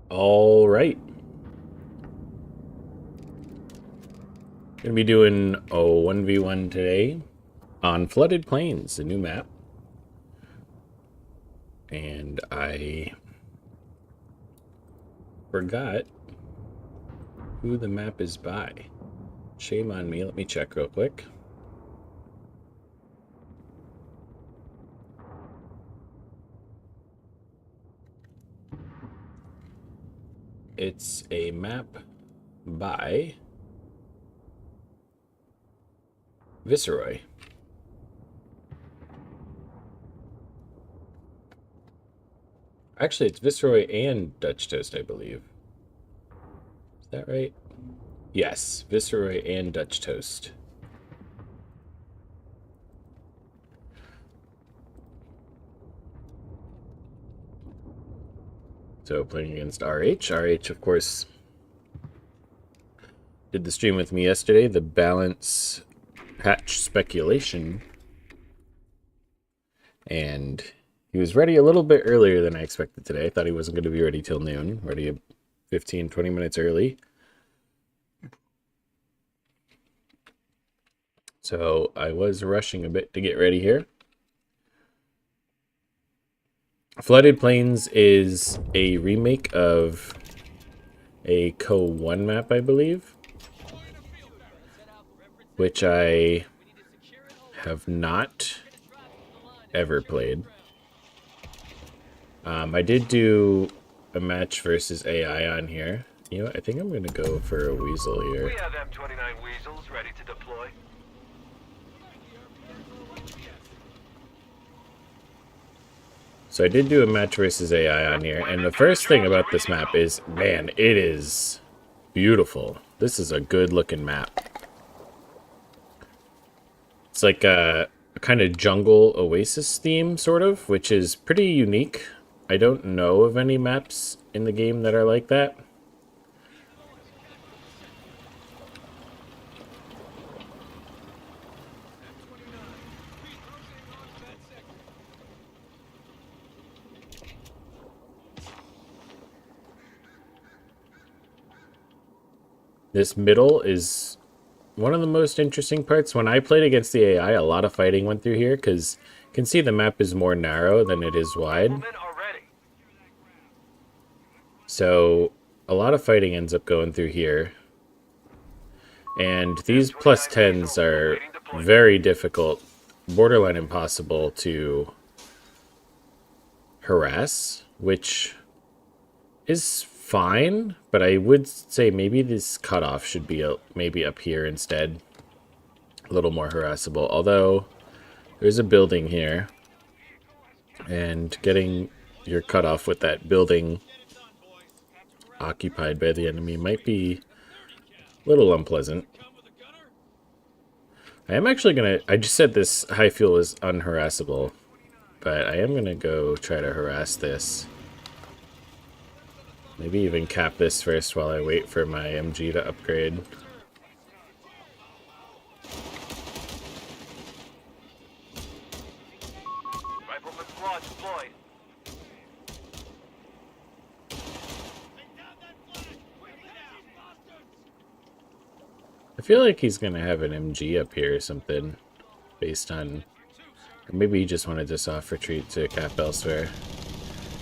All right. Gonna be doing a 1v1 today on Flooded Plains, a new map. And I forgot who the map is by. Shame on me. Let me check real quick. It's a map by Viceroy. Actually, it's Viceroy and Dutch Toast, I believe. Is that right? Yes, Viceroy and Dutch Toast. So playing against RH. RH, of course, did the stream with me yesterday, the balance patch speculation. And he was ready a little bit earlier than I expected today. I thought he wasn't going to be ready till noon, ready 15, 20 minutes early. So I was rushing a bit to get ready here. Flooded Plains is a remake of a CoH3 map, I believe, which I have not ever played. I did do a match versus AI on here. You know what? I think I'm going to go for a weasel here. We have M29 weasels ready to deploy. So I did do a match versus AI on here, and the first thing about this map is, man, it is beautiful. This is a good looking map. It's like a kind of jungle oasis theme, sort of, which is pretty unique. I don't know of any maps in the game that are like that. This middle is one of the most interesting parts. When I played against the AI, a lot of fighting went through here because you can see the map is more narrow than it is wide. So a lot of fighting ends up going through here. And these plus 10s are very difficult, borderline impossible to harass, which is fine, but I would say maybe this cutoff should be maybe up here instead. A little more harassable, although there's a building here, and getting your cutoff with that building occupied by the enemy might be a little unpleasant. I am actually gonna, I just said this high fuel is unharassable, but I am gonna go try to harass this. Maybe even cap this first while I wait for my MG to upgrade. Rifleman squad deployed. I feel like he's gonna have an MG up here or something, based on, or maybe he just wanted to soft retreat to cap elsewhere.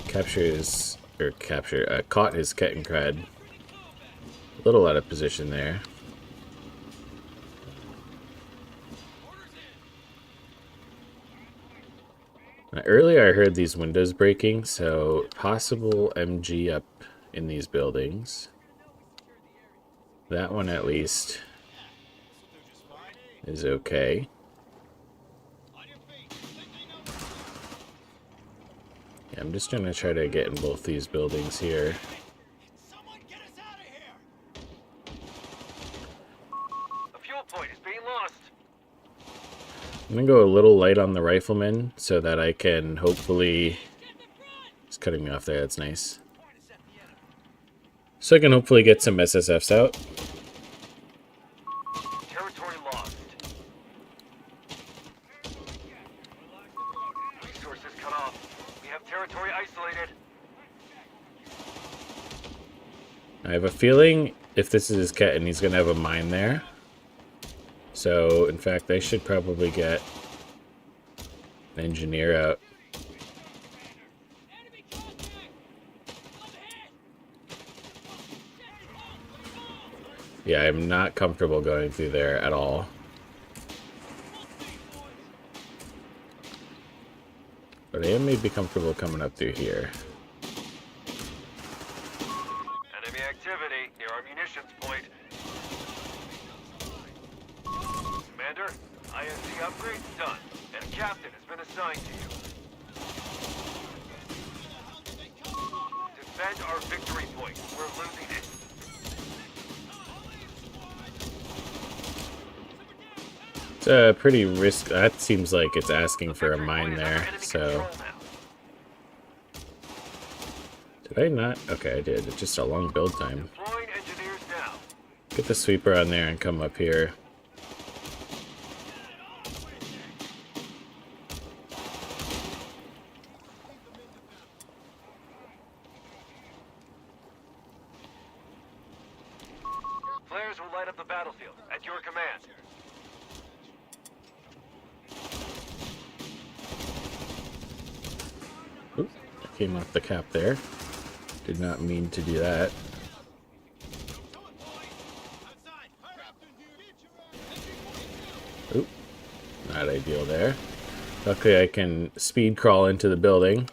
Caught his Kettenkrad. A little out of position there. Now, earlier I heard these windows breaking, so possible MG up in these buildings. That one at least is okay. Yeah, I'm just gonna try to get in both these buildings here. The fuel point is being lost. I'm gonna go a little light on the rifleman so that I can hopefully... He's cutting me off there, that's nice. So I can hopefully get some SSFs out. Territory lost. Resources cut off. We have territory isolated. I have a feeling if this is his Ketten, he's going to have a mine there. So, in fact, I should probably get an engineer out. Yeah, I'm not comfortable going through there at all. But I am maybe comfortable coming up through here. Enemy activity near our munitions point. Commander, ISC upgrade done, and a captain has been assigned to you. Defend our victory point. We're losing it. It's a pretty risk. That seems like it's asking for a mine there. So did I not? Okay, I did. It's just a long build time. Deploying engineers now. Get the sweeper on there and come up here. Flares will light up the battlefield at your command. Oop, I came off the cap there. Did not mean to do that. Oop, not ideal there. Luckily I can speed crawl into the building.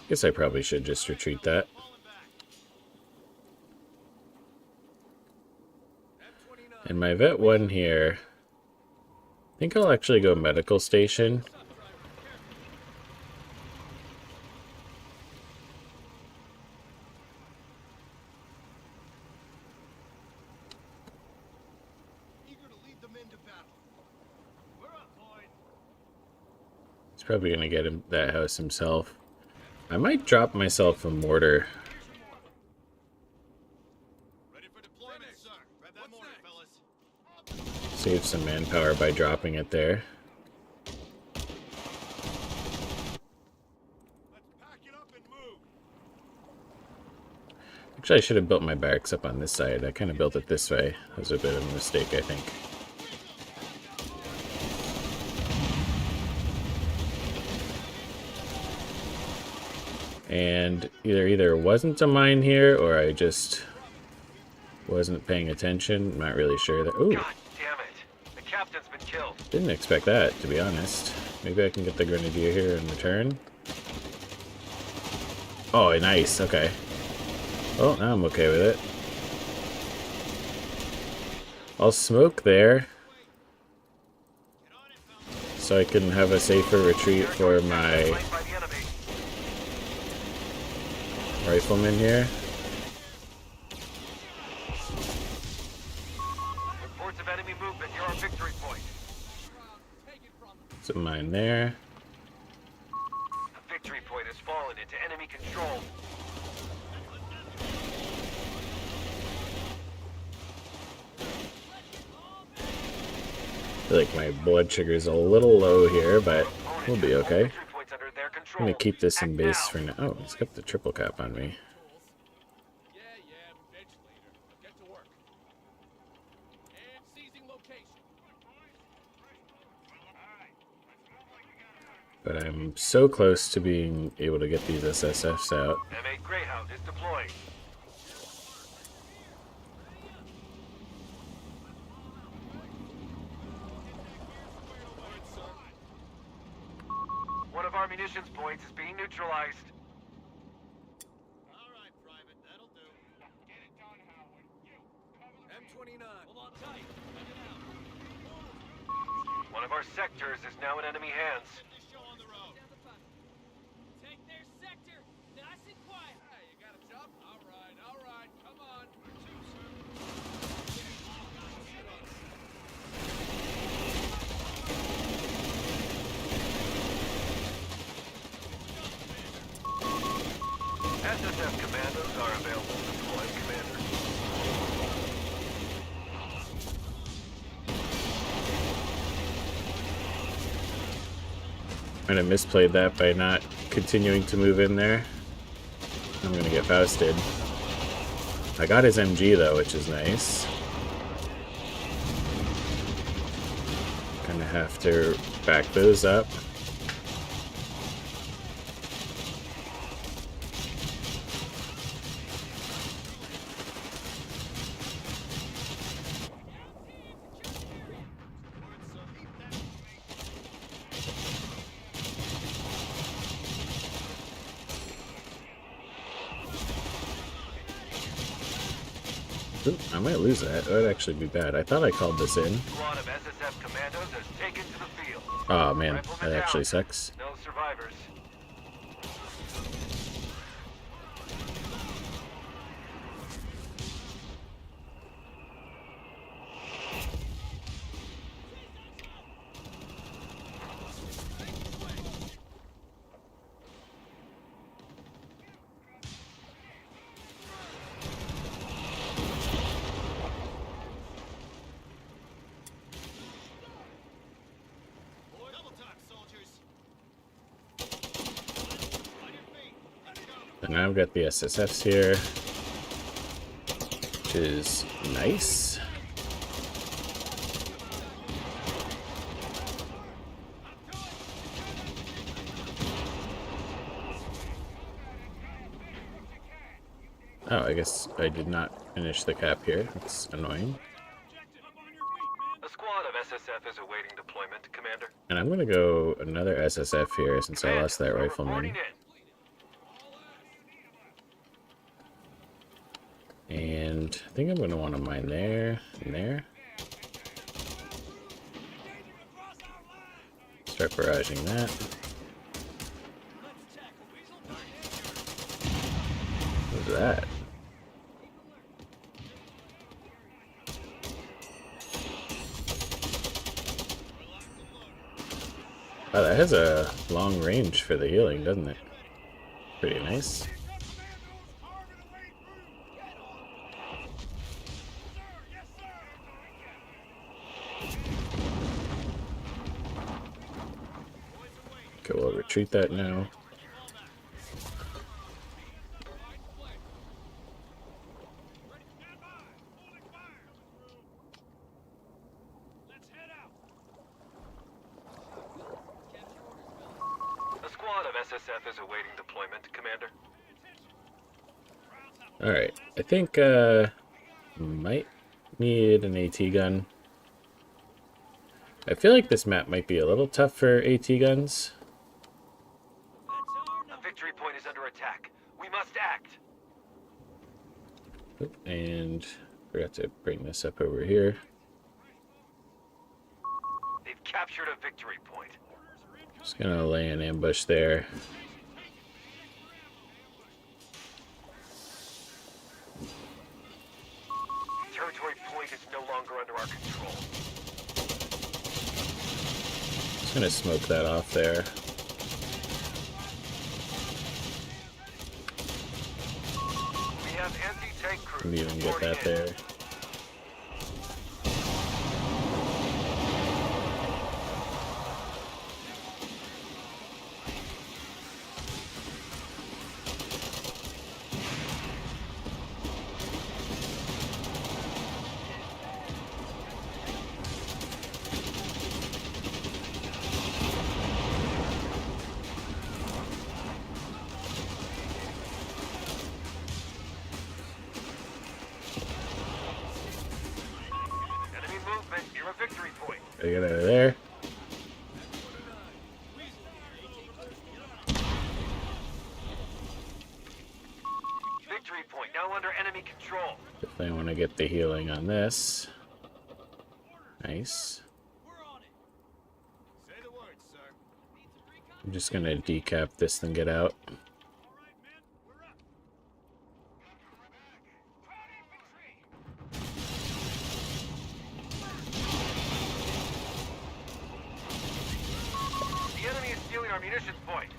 Guess I probably should just retreat that. And my vet one here, I think I'll actually go medical station. He's probably gonna get him that house himself. I might drop myself a mortar. Save some manpower by dropping it there. Actually, I should have built my barracks up on this side. I kind of built it this way. That was a bit of a mistake, I think. And either wasn't a mine here, or I just wasn't paying attention. I'm not really sure. Ooh, God damn it. The captain's been killed. didn't expect that, to be honest. Maybe I can get the grenadier here in return. Oh, nice. Okay. Well, now I'm okay with it. I'll smoke there, so I can have a safer retreat for my Flanked by the enemy. rifleman here. Reports of enemy movement near our victory point. Some mine there. The victory point has fallen into enemy control. I feel like my blood sugar's a little low here, but we'll be okay. Victory point's under their I'm control. gonna keep this in Act base now. for now. Oh, it's got the triple cap on me. Yeah, bitch leader. Get to work. And seizing location. But I'm so close to being able to get these SSFs out. M8 Greyhound is deploying. One of our munitions points is being neutralized. All right, Private. That'll do. Get it done, Howard. M29. Hold on tight. Let it out. One of our sectors is now in enemy hands. This show on the road. Take their sector. Nice and quiet. Hey, you got a job? All right. Come on. SSF commandos are available to deploy, Commander. Might have misplayed that by not continuing to move in there. I'm gonna get Fausted. I got his MG though, which is nice. Gonna have to back those up. Ooh, I might lose that. That would actually be bad. I thought I called this in. Squad of SSF commandos has taken to the field. Oh man, Riflemen that actually down. sucks. No survivors. And now I've got the SSFs here, which is nice. Oh, I guess I did not finish the cap here. That's annoying. A squad of SSF is awaiting deployment, Commander. And I'm gonna go another SSF here since I lost that Commander, we're rifleman. reporting in. And I think I'm gonna want to mine there and there. Start barraging that. What was that? Oh, that has a long range for the healing, doesn't it? Pretty nice. Okay, we'll retreat that now. A squad of SSF is awaiting deployment, Commander. Alright, I think might need an AT gun. I feel like this map might be a little tough for AT guns. A victory point is under attack. We must act. Oop, and forgot to bring this up over here. They've captured a victory point. Just gonna lay an ambush there. Territory point is no longer under our control. Just gonna smoke that off there. We have anti-tank crews. Couldn't even get reporting that in. there. Enemy movement near a victory point. Gotta get out of there. Victory point now under enemy control. Definitely want to get the healing on this. Nice. Say the word, sir. I'm just gonna decap this and get out. All right, men, we're up. The enemy is stealing our munitions point.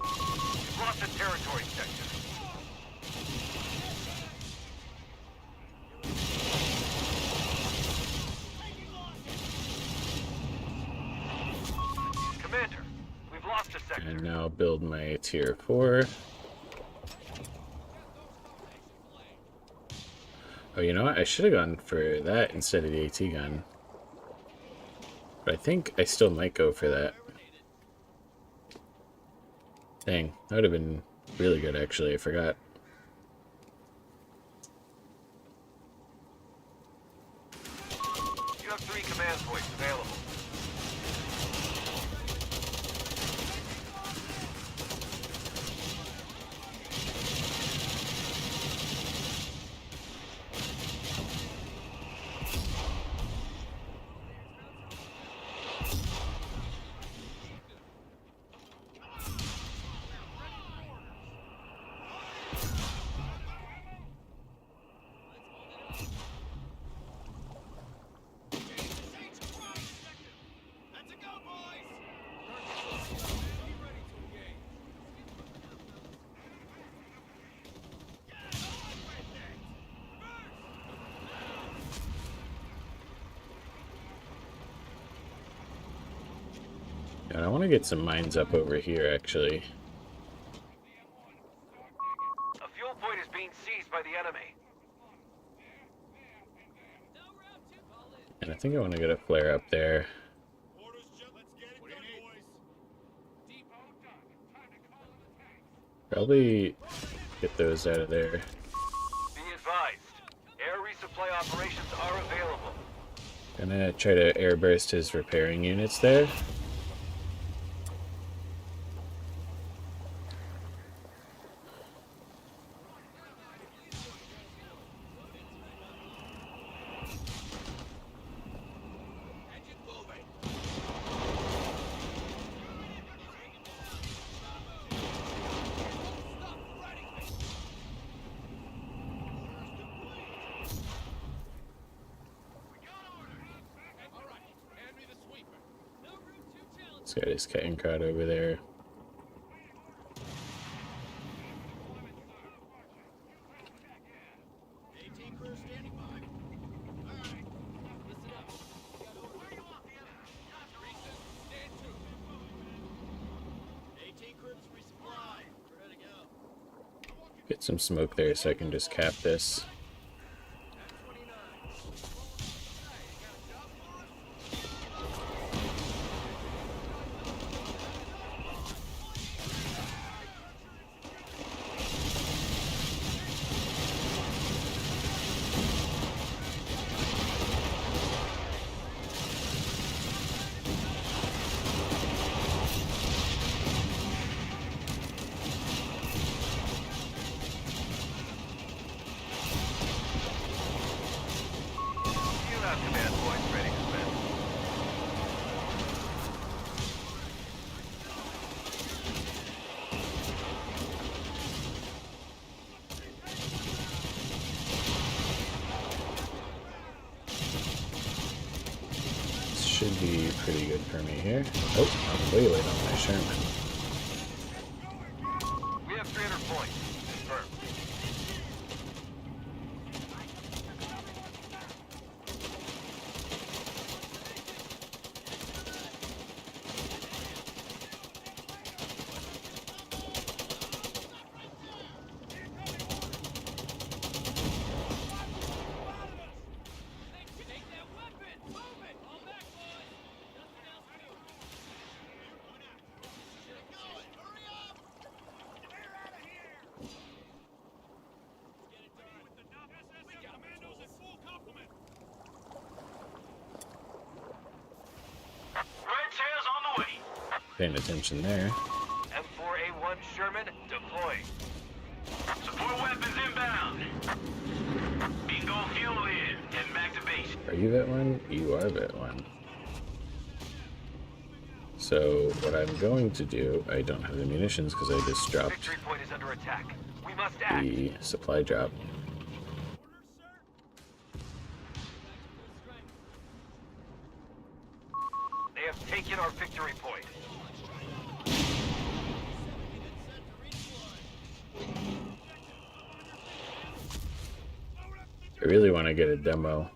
We've lost the territory sector. And now build my tier 4. Oh, you know what? I should have gone for that instead of the AT gun. But I think I still might go for that. Dang, that would have been really good actually, I forgot. You have 3 command points available. And I want to get some mines up over here actually. A fuel point is being seized by the enemy. And I think I want to get a flare up there. Probably get those out of there. Be advised, air resupply operations are available. Gonna try to airburst his repairing units there. Let's get his cutting crowd over there. Get some smoke there so I can just cap this. You have command points ready to spend. This should be pretty good for me here. Oh, I'm way late on my Sherman. We have 300 points. Confirmed. Take that weapon! Move it! All back, boys! Nothing else to do. Get going! Hurry up! We're out of here! Get it done. With the we got commandos at full complement! Red tails on the way. Paying attention there. M4A1 Sherman deployed. Support weapons inbound. Bingo fuel in. Heading back to base. Are you vet one? You are vet one. So what I'm going to do, I don't have the munitions because I just dropped Victory point is under attack. We must act. the supply drop. They have taken our victory point. I really want to get a demo.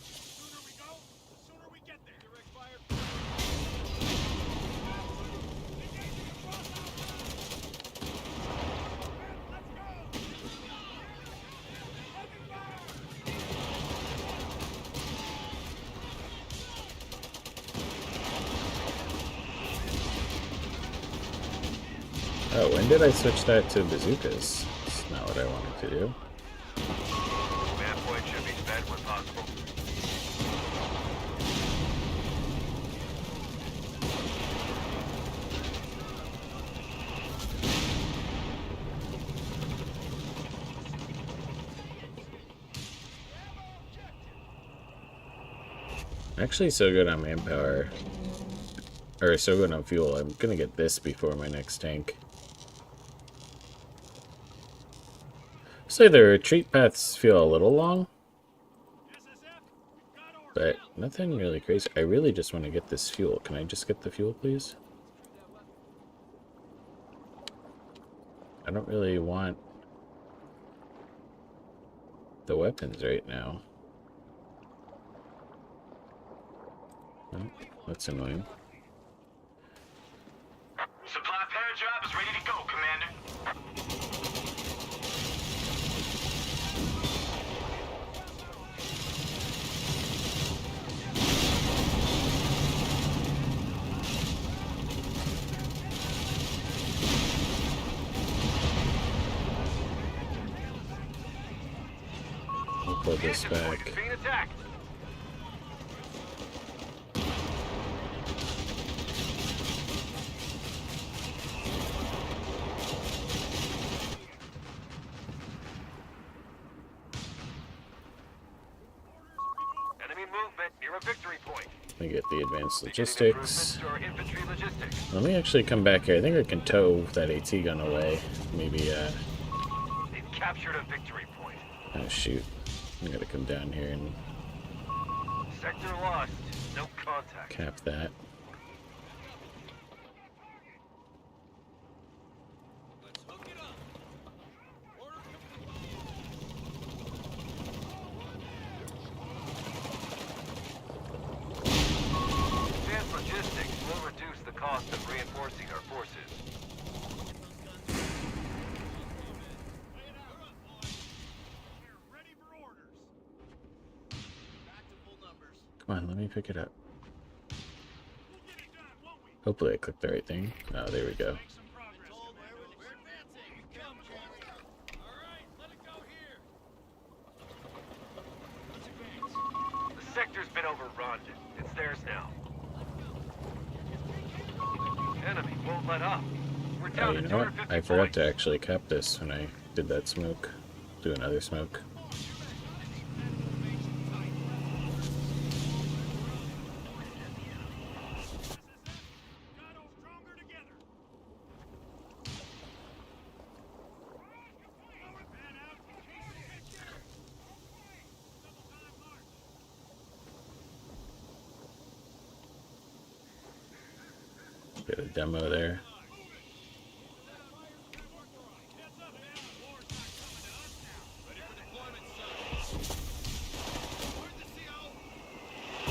Sooner we go, the sooner we get there. Direct fire. Oh, when did I switch that to bazookas? That's not what I wanted to do. Man point should be sped when possible. I'm actually so good on manpower. Or so good on fuel. I'm gonna get this before my next tank. Say the retreat paths feel a little long, but nothing really crazy. I really just want to get this fuel. Can I just get the fuel, please? I don't really want the weapons right now. Oh, that's annoying. Supply pair job is ready to go, Commander. I'll pull this Engine point back. is being attacked. Enemy movement near a victory point. Let me get the advanced Beginning logistics. improvements to our infantry logistics. Let me actually come back here. I think I can tow that AT gun away. Maybe, They've captured a victory point. oh shoot. I gotta come down here and Sector lost. No contact. cap that. Let's hook it up. Order Advanced logistics will reduce the cost of reinforcing our forces. ready for orders. Back to full numbers. Come on, let me pick it up. We'll get it done, won't we? Hopefully I clicked the right thing. Oh, there we go. Make some progress. We're advancing. Come, Jerry. All right, let it go here. Let's advance. The sector's been overrun. It's theirs now. Enemy won't let up. We're Oh, down you to know what? 250 I forgot points. to actually cap this when I did that smoke. Do another smoke. Stronger together. Get a demo there. Ready for deployment, son. Where's the CO?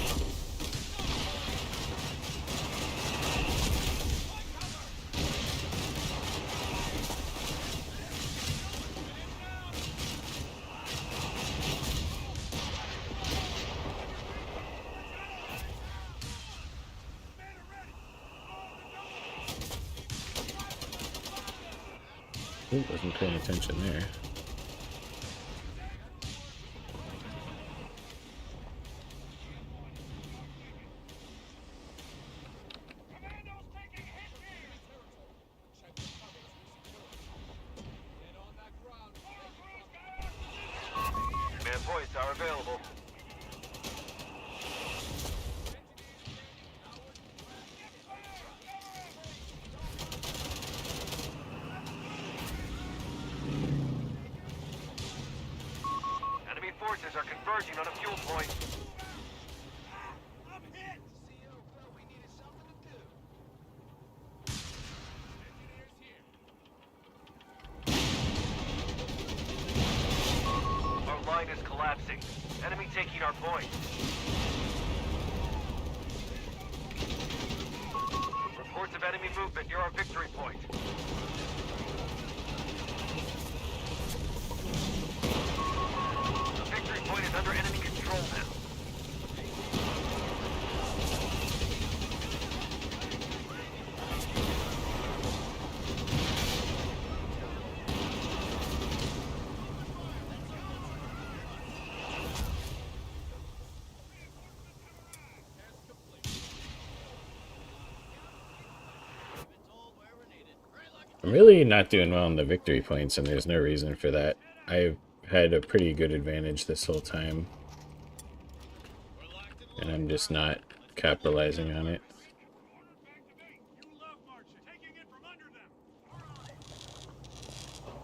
Ooh, wasn't paying attention there. Man points are available. Enemy forces are converging on a fuel point. I'm hit. CO felt we needed something to do. Engineers here. Our line is collapsing. Enemy taking our point. Reports of enemy movement near our victory point. The victory point is under enemy control now. I'm really not doing well on the victory points, and there's no reason for that. I've had a pretty good advantage this whole time, and I'm just not capitalizing on it. You love marching. Taking it from under them.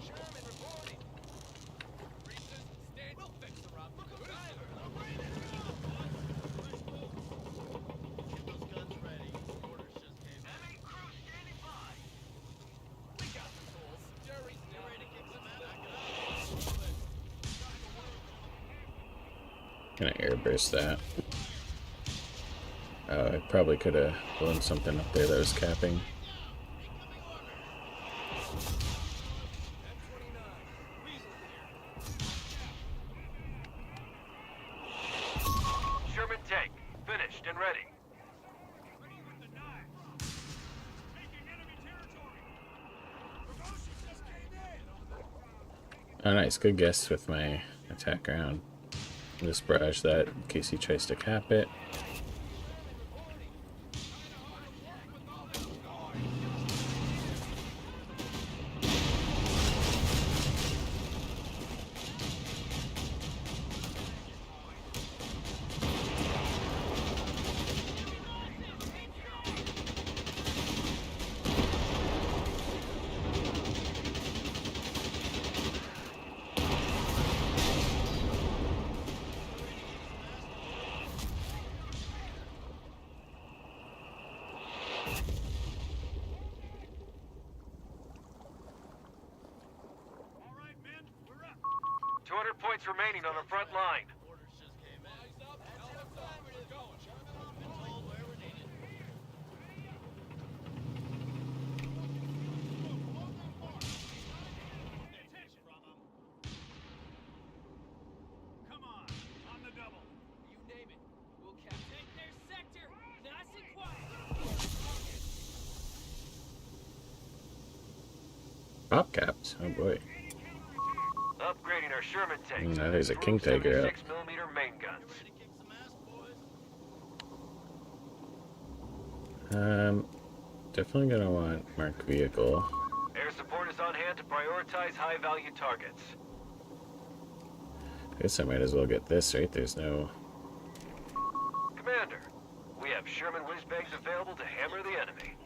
Sherman reporting. Reese's, stand. We'll fix her up. Look at Tyler. Get those guns ready. Orders just came in. Enemy crew standing by. We got the tools. Jerry's now ready to kick some ass. Gonna airburst that. I probably could have blown something up there that was capping. Sherman tank, finished and ready. Ready with the knives. Taking enemy territory. Promotion just came in. Oh, nice. Good guess with my attack round. Just barrage that in case he tries to cap it. All right, men, we're up. 200 points remaining on the front line. Orders just came in. Eyes up. Helmets on. We're going. Sherman on. Been told where we're needed. Attention from them. Come on the double. You name it. We'll cap. Take their sector. Nice and quiet. Pop capped. Oh boy. Upgrading our Sherman tank. Now there's a King Tiger out. 76mm main guns. Ready to kick some ass, boys? Definitely gonna want mark vehicle. Air support is on hand to prioritize high-value targets. I guess I might as well get this, right? There's no... Commander, we have Sherman whiz bags available to hammer the enemy.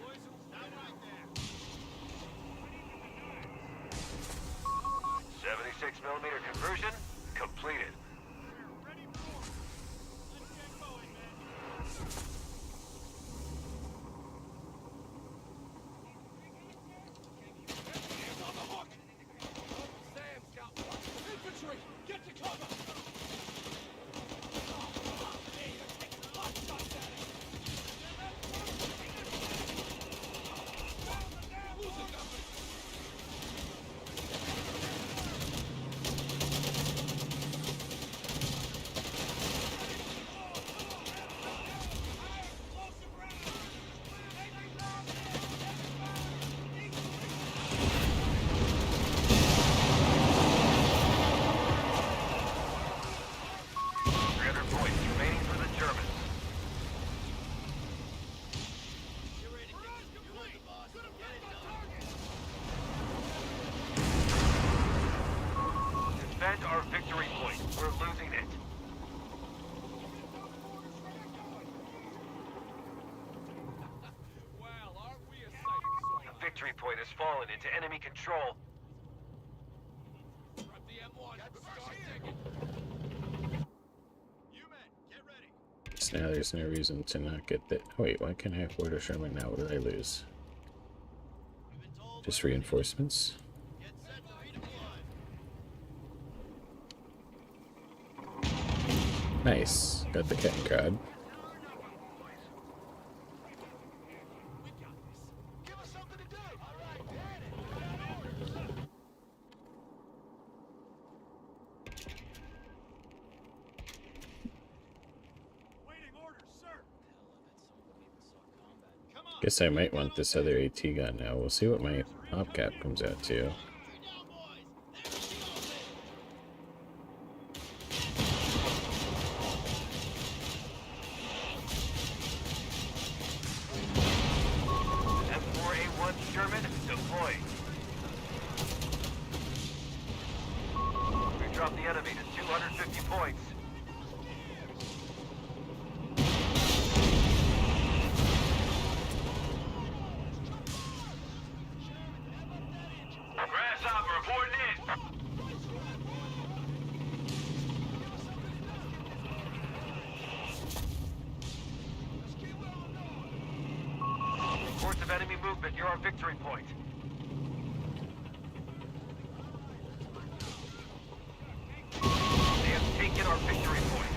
Boys, stop right there. 76mm conversion completed. Ready for more. Let's get going, man. Hands on the hook. Sam's got one. Infantry, get to cover. Hey, you're taking hot shots at it. Losing numbers. Defend our victory point. We're losing it. Well, aren't we a sight? The victory point has fallen into enemy control. Grab the M1. Start taking. You men, get ready. So now there's no reason to not get that. Oh, wait, why can't I have Border Sherman now? What did I lose? Just reinforcements? Get set to redeploy. Nice. Got the Cat and Crowd. We got this. Give us something to do. All right, get it. Orders. Waiting orders, sir. Come on. Guess I might want this other AT gun now. We'll see what my op cap comes out to. Down, boys. There's the open. M4A1 Sherman deployed. point. We dropped the enemy to 250 points. Grasshopper reporting in. Reports of enemy movement near our victory point. They have taken our victory point.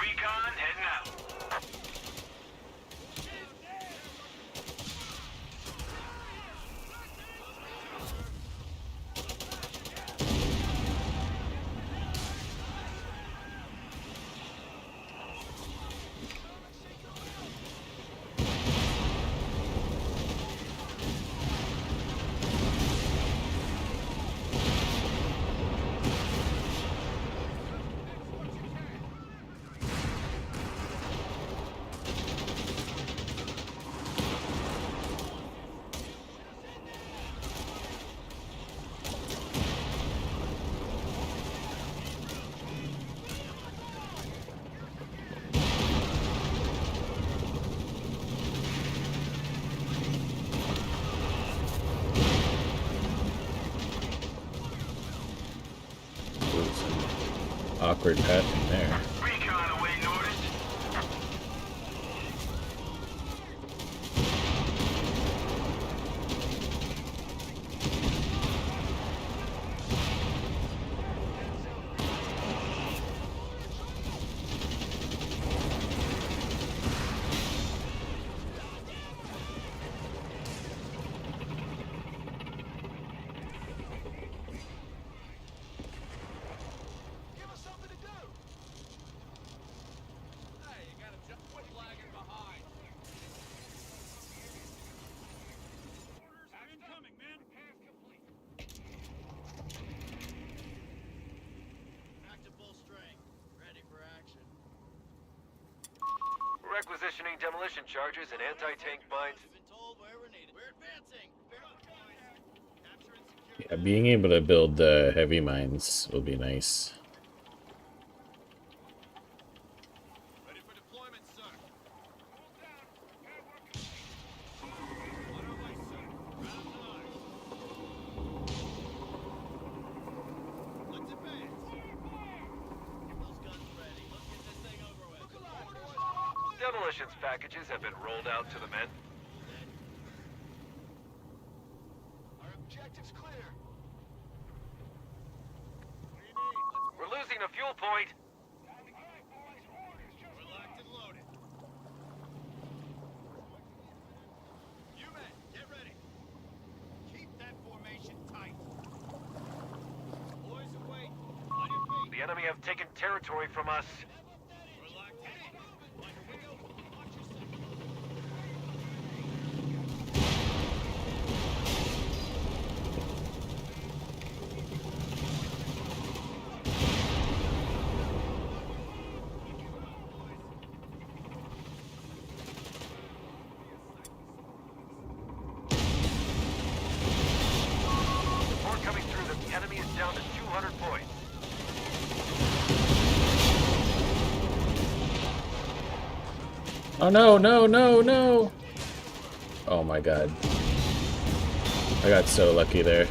Recon heading out. Awkward pattern there. Recon awaiting orders. Give us something to do. Hey, you gotta jump. Quit lagging behind. Orders incoming, man. Half complete. Back to full strength. Ready for action. Requisitioning demolition charges and anti-tank mines. We've been told wherever needed. We're advancing. Capture and secure. Yeah, being able to build heavy mines will be nice. Ready for deployment, sir. Hold down. Air work complete. On our way, sir. Round 9. Let's advance. Get those guns ready. Let's get this thing over with. Look alive, boys. Demolitions packages have been rolled out to the men. Our objective's clear. We're losing a fuel point. We're locked and loaded. You men, get ready. Keep that formation tight. Boys away. On your feet. The enemy have taken territory from us. We're locked in. Like a wheel. Watch yourself. Report coming through that the enemy is down to 200 points. Oh no, no, no, no! Oh my god. I got so lucky there.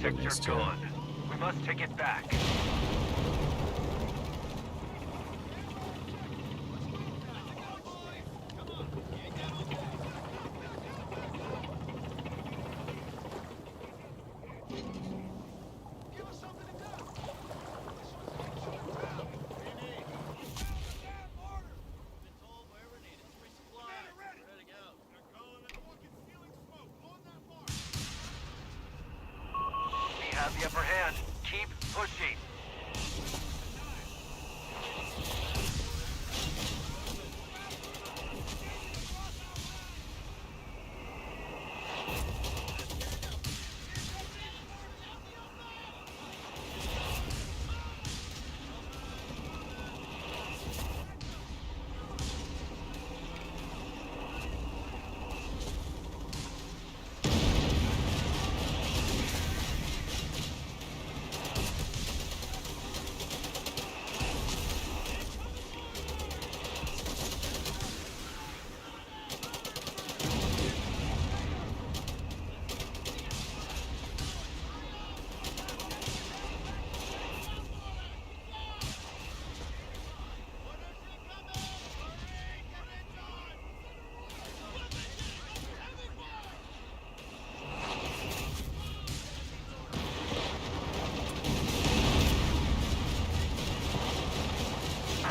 Sector gone. We must take it back. Give us something to do. pushing.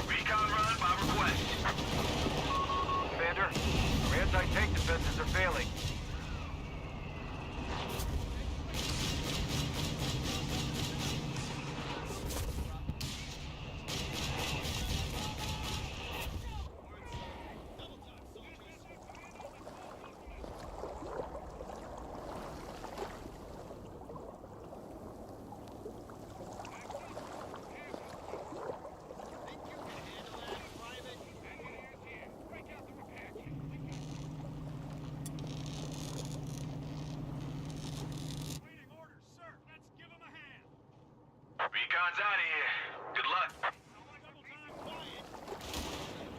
Recon run by request. Commander, our anti-tank defenses are failing. Waiting orders, sir. Let's give him a hand. Recon's out of here. Good luck. Double time quiet.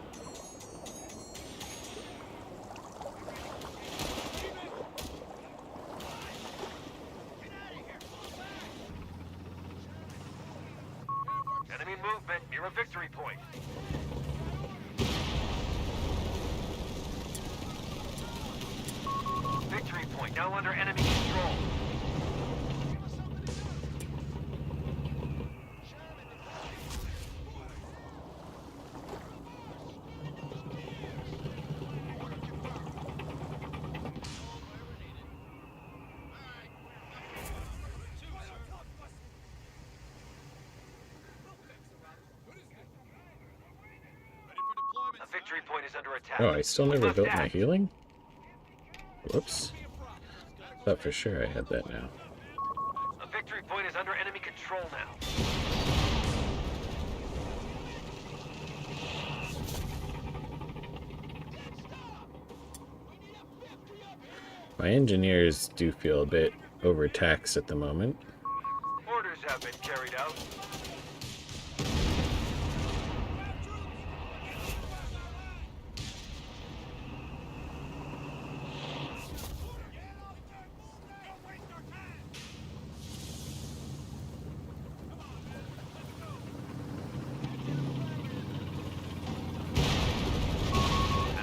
Enemy movement near a victory point. Victory point now under enemy control. Ready for deployment, A victory point is under attack. Oh, I still We never must built my act. healing? Whoops. Thought for sure I had that now. A victory point is under enemy control now. My engineers do feel a bit overtaxed at the moment. Orders have been carried out.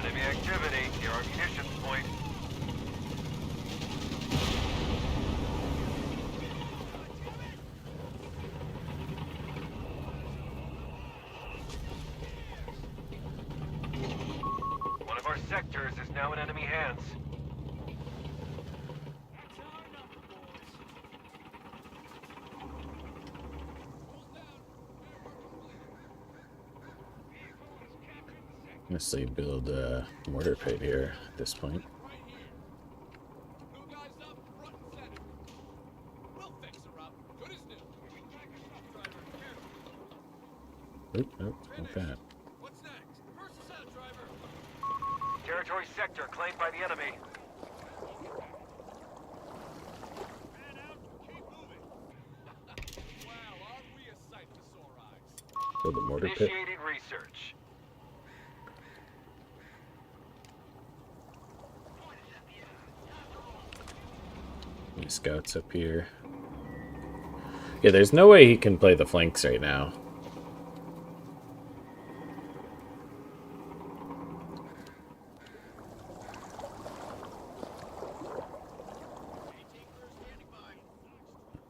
Enemy activity near our munitions point. One of our sectors is now in enemy hands. Honestly, build a mortar pit here at this point. right here. New guys up, front and center. We'll fix her up. Good as new. Driver, careful. Oop, nope, like that. What's next? First us out, driver. Territory sector claimed by the enemy. Man out, keep moving. Wow, aren't we a sight for sore eyes? Build a mortar pit. Initiating research. Any scouts up here? Yeah, there's no way he can play the flanks right now.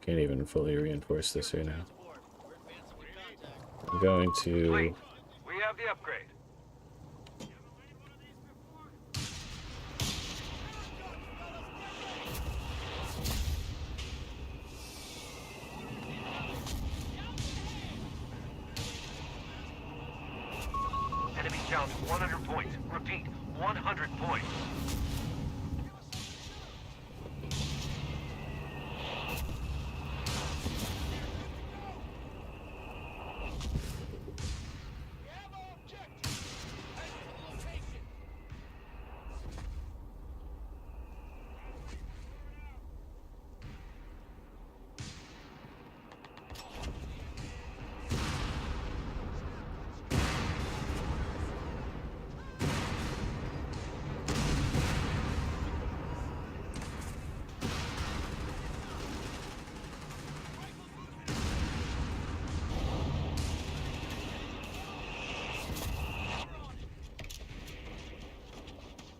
Can't even fully reinforce this right now. We're advancing with contact. I'm going Fleet, to... we have the upgrade. Enemy down 100 points. Repeat, 100 points.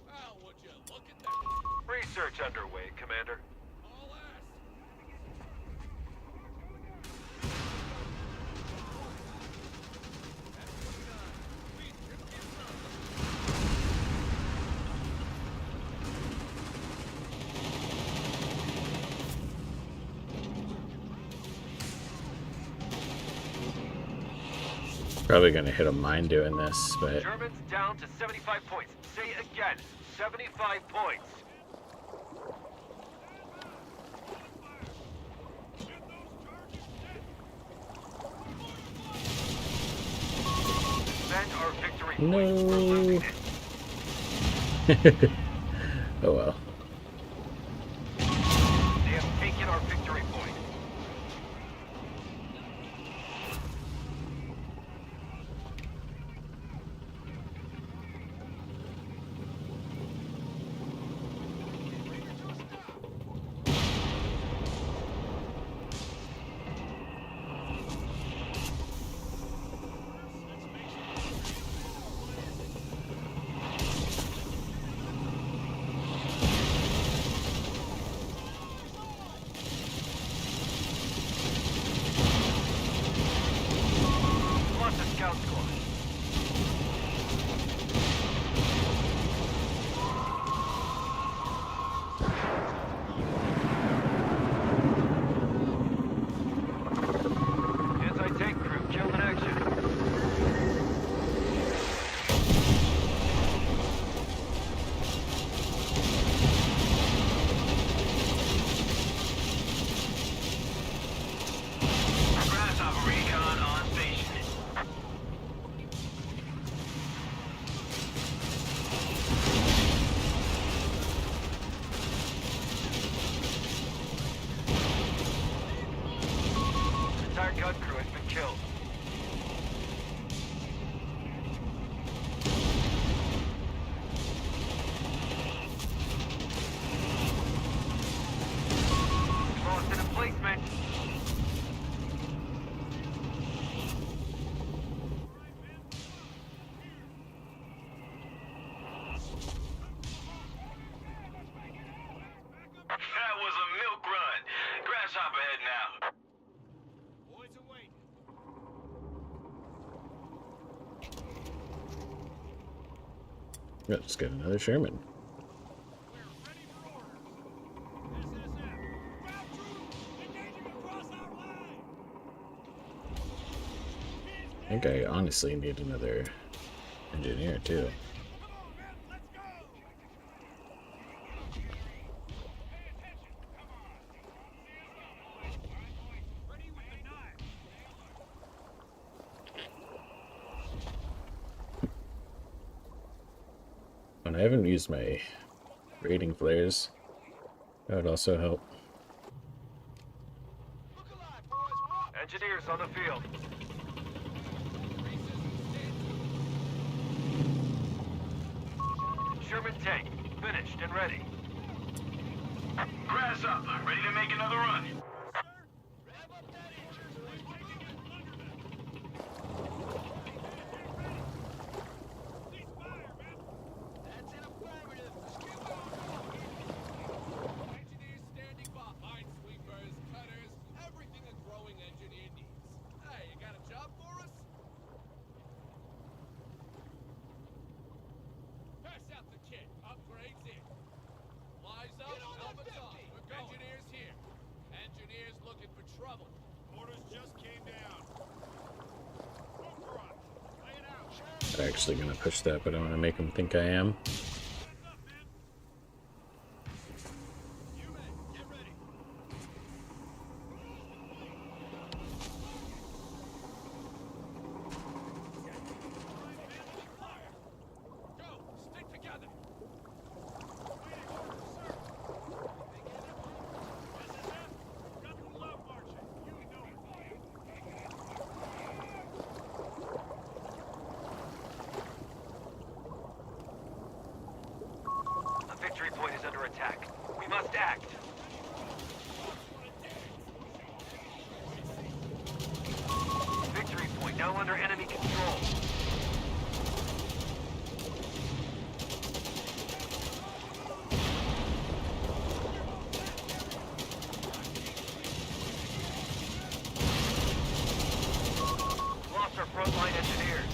Well, would you look at that? Research underway, Commander. All ass. Probably gonna hit a mine doing this, but Germans down to 75 points. Say again, 75 points. Defend our victory point. We're losing it. oh well. They have taken our victory point. Lost the scout squad. Anti-tank crew killed in action. Grasshopper recon on station. The entire gun crew has been killed. Lost in emplacement. That was a milk run. Grasshopper heading out. Boys are waiting. Let's get another Sherman. We're ready for orders. SSF. Ground troops engaging across our line. I think I honestly need another engineer too. Come on, men, let's go. Pay attention. Come on. Ready with the knife. And I haven't used my raiding flares. That would also help. Look alive, boys. We're up. Engineers on the field. Sherman tank, finished and ready. Grasshopper, ready to make another run. Rev up that engine. Please fire, men. That's an affirmative. Keep on. Engineers standing by. Minesweepers, cutters, everything a growing engineer needs. Hey, you got a job for us? Pass out the kit. Upgrades in. Flies up, helmets off. We're going. Engineers here. Engineers looking for trouble. Orders just came down. Smoke garage. Lay it out. actually going to push that, but I want to make him think I am. You men, get ready. Fire! Go! Stick together! A victory point is under attack. We must act. Victory point now under enemy control. Lost our frontline engineers.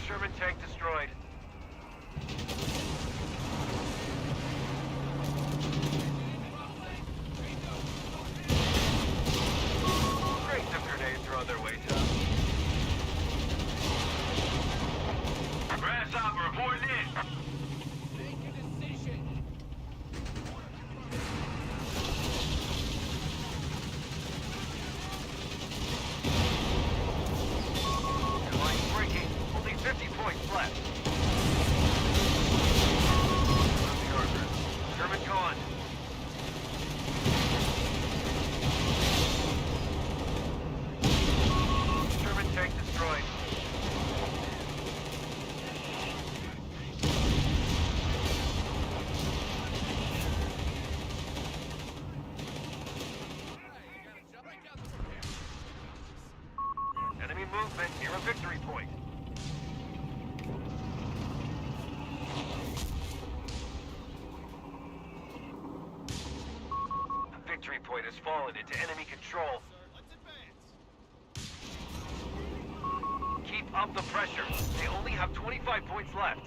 Sherman tank destroyed. Great, some grenades are on their way to us. Grasshopper reporting in. Make a decision. Line breaking. Only 50 points left. The Arthur. Sherman gone. Sherman tank destroyed. Break out the repair. Enemy movement near a victory point. A victory point has fallen into enemy control. Let's advance. Keep up the pressure. They only have 25 points left.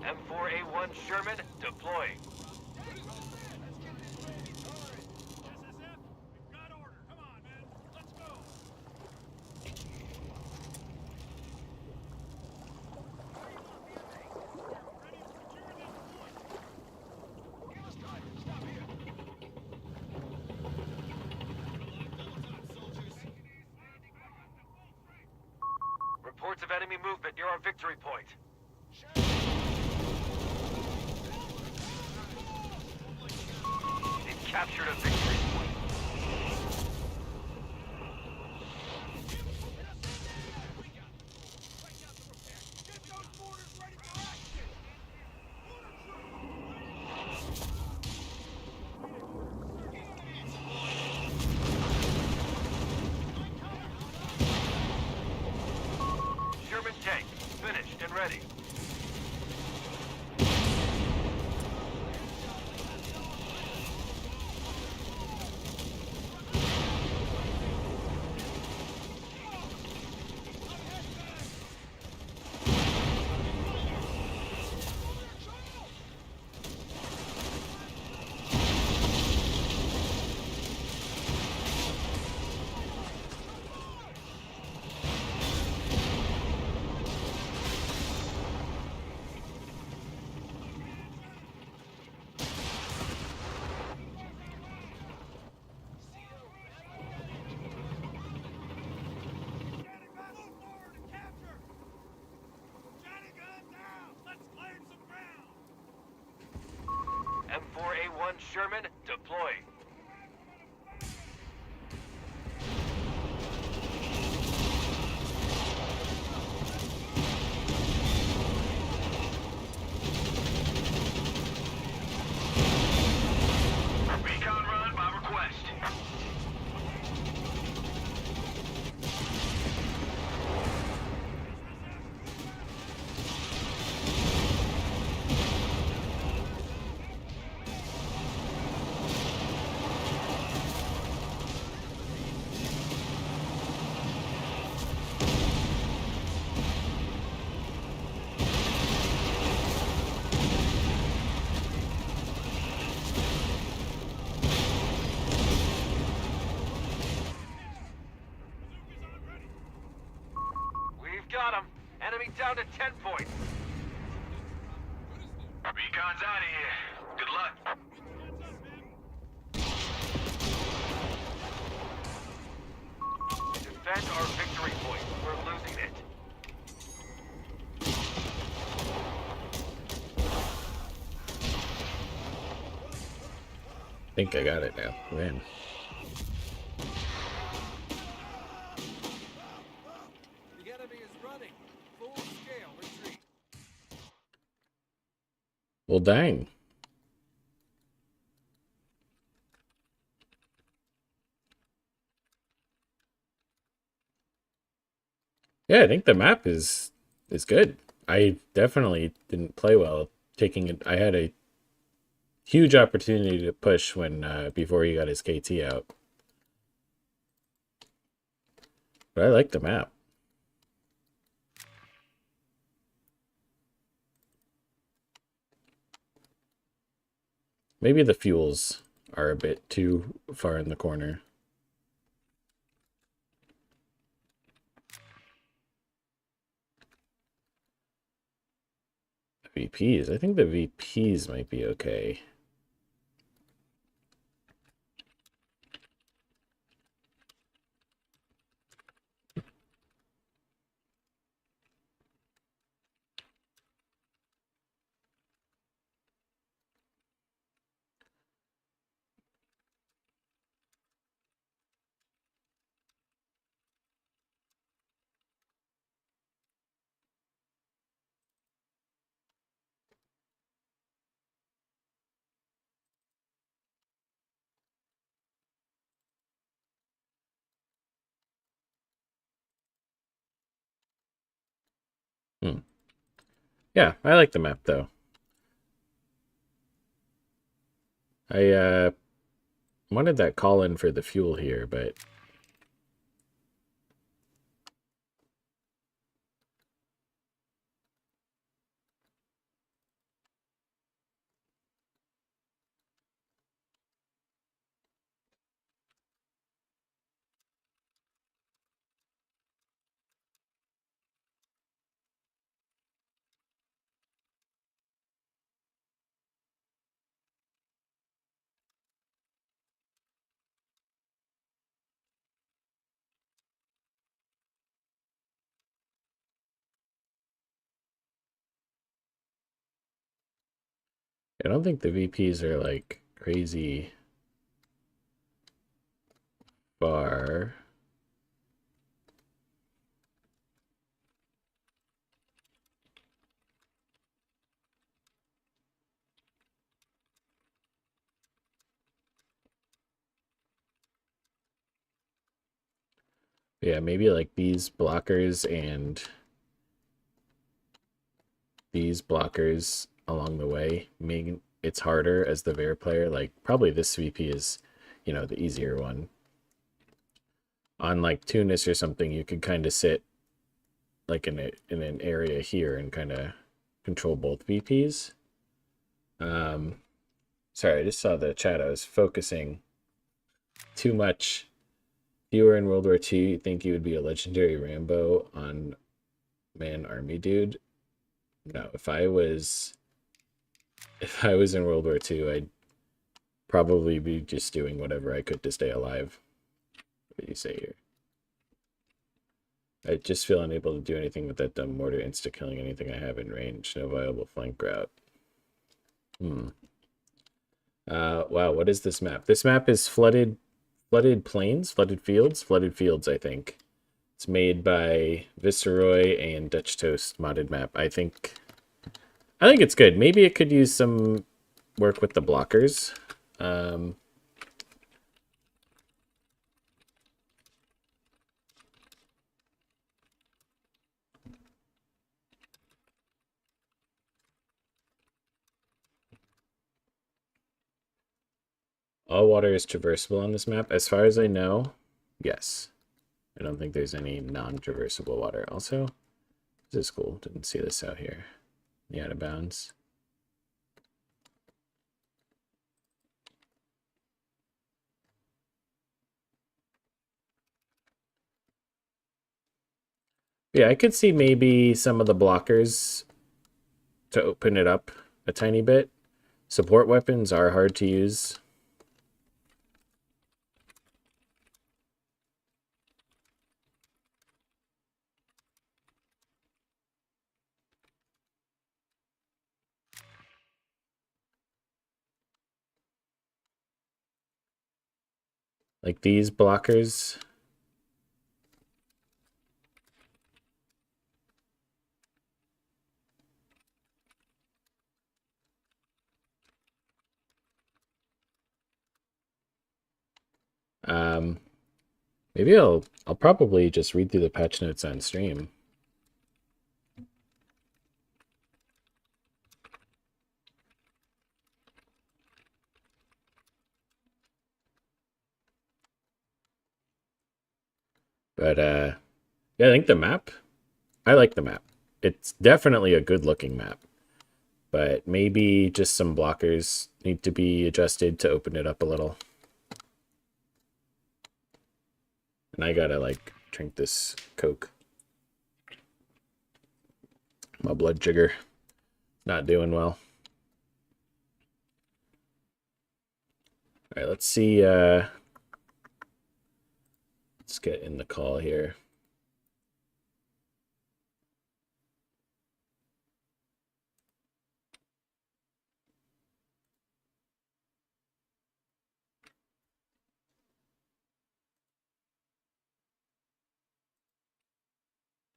M4A1 Sherman deploying. SSF, we've got order. Come on, man. Let's go. Ready to secure this point. Give us time. Stop here. Reports of enemy movement near our victory point. They've captured a victory point. Get those mortars ready for action. Sherman tank, finished and ready. M4A1 Sherman deploying. Heading down to 10 points. Recon's out of here. Good luck. Defend our victory point. We're losing it. I think I got it now. We're in. The enemy is running. Full-scale retreat. Well, dang. Yeah, I think the map is good. I definitely didn't play well taking it. I had a huge opportunity to push when before he got his KT out. But I like the map. Maybe the fuels are a bit too far in the corner. VPs. I think the VPs might be okay. Hmm. Yeah, I like the map though. I wanted that call in for the fuel here, but I don't think the VPs are like crazy far. Yeah, maybe like these blockers and these blockers along the way, making it's harder as the Bear player. Like probably this VP is, you know, the easier one. On like Tunis or something, you could kind of sit like in an area here and kind of control both VPs. Sorry, I just saw the chat. I was focusing too much. If you were in World War II, you think you would be a legendary Rambo on Man Army Dude? No, if I was in World War II, I'd probably be just doing whatever I could to stay alive. What do you say here? I just feel unable to do anything with that dumb mortar insta-killing anything I have in range. No viable flank route. Wow, what is this map? This map is flooded plains, flooded fields, I think. It's made by Viceroy and Dutch Toast modded map. I think it's good. Maybe it could use some work with the blockers. All water is traversable on this map. As far as I know, yes. I don't think there's any non-traversable water. Also, this is cool. Didn't see this out here. The out of bounds. Yeah, I could see maybe some of the blockers to open it up a tiny bit. Support weapons are hard to use. Like these blockers. Um, maybe I'll probably just read through the patch notes on stream. But yeah, I think the map, I like the map. It's definitely a good looking map. But maybe just some blockers need to be adjusted to open it up a little. And I gotta like drink this Coke. My blood sugar not doing well. All right, let's see. Let's get in the call here.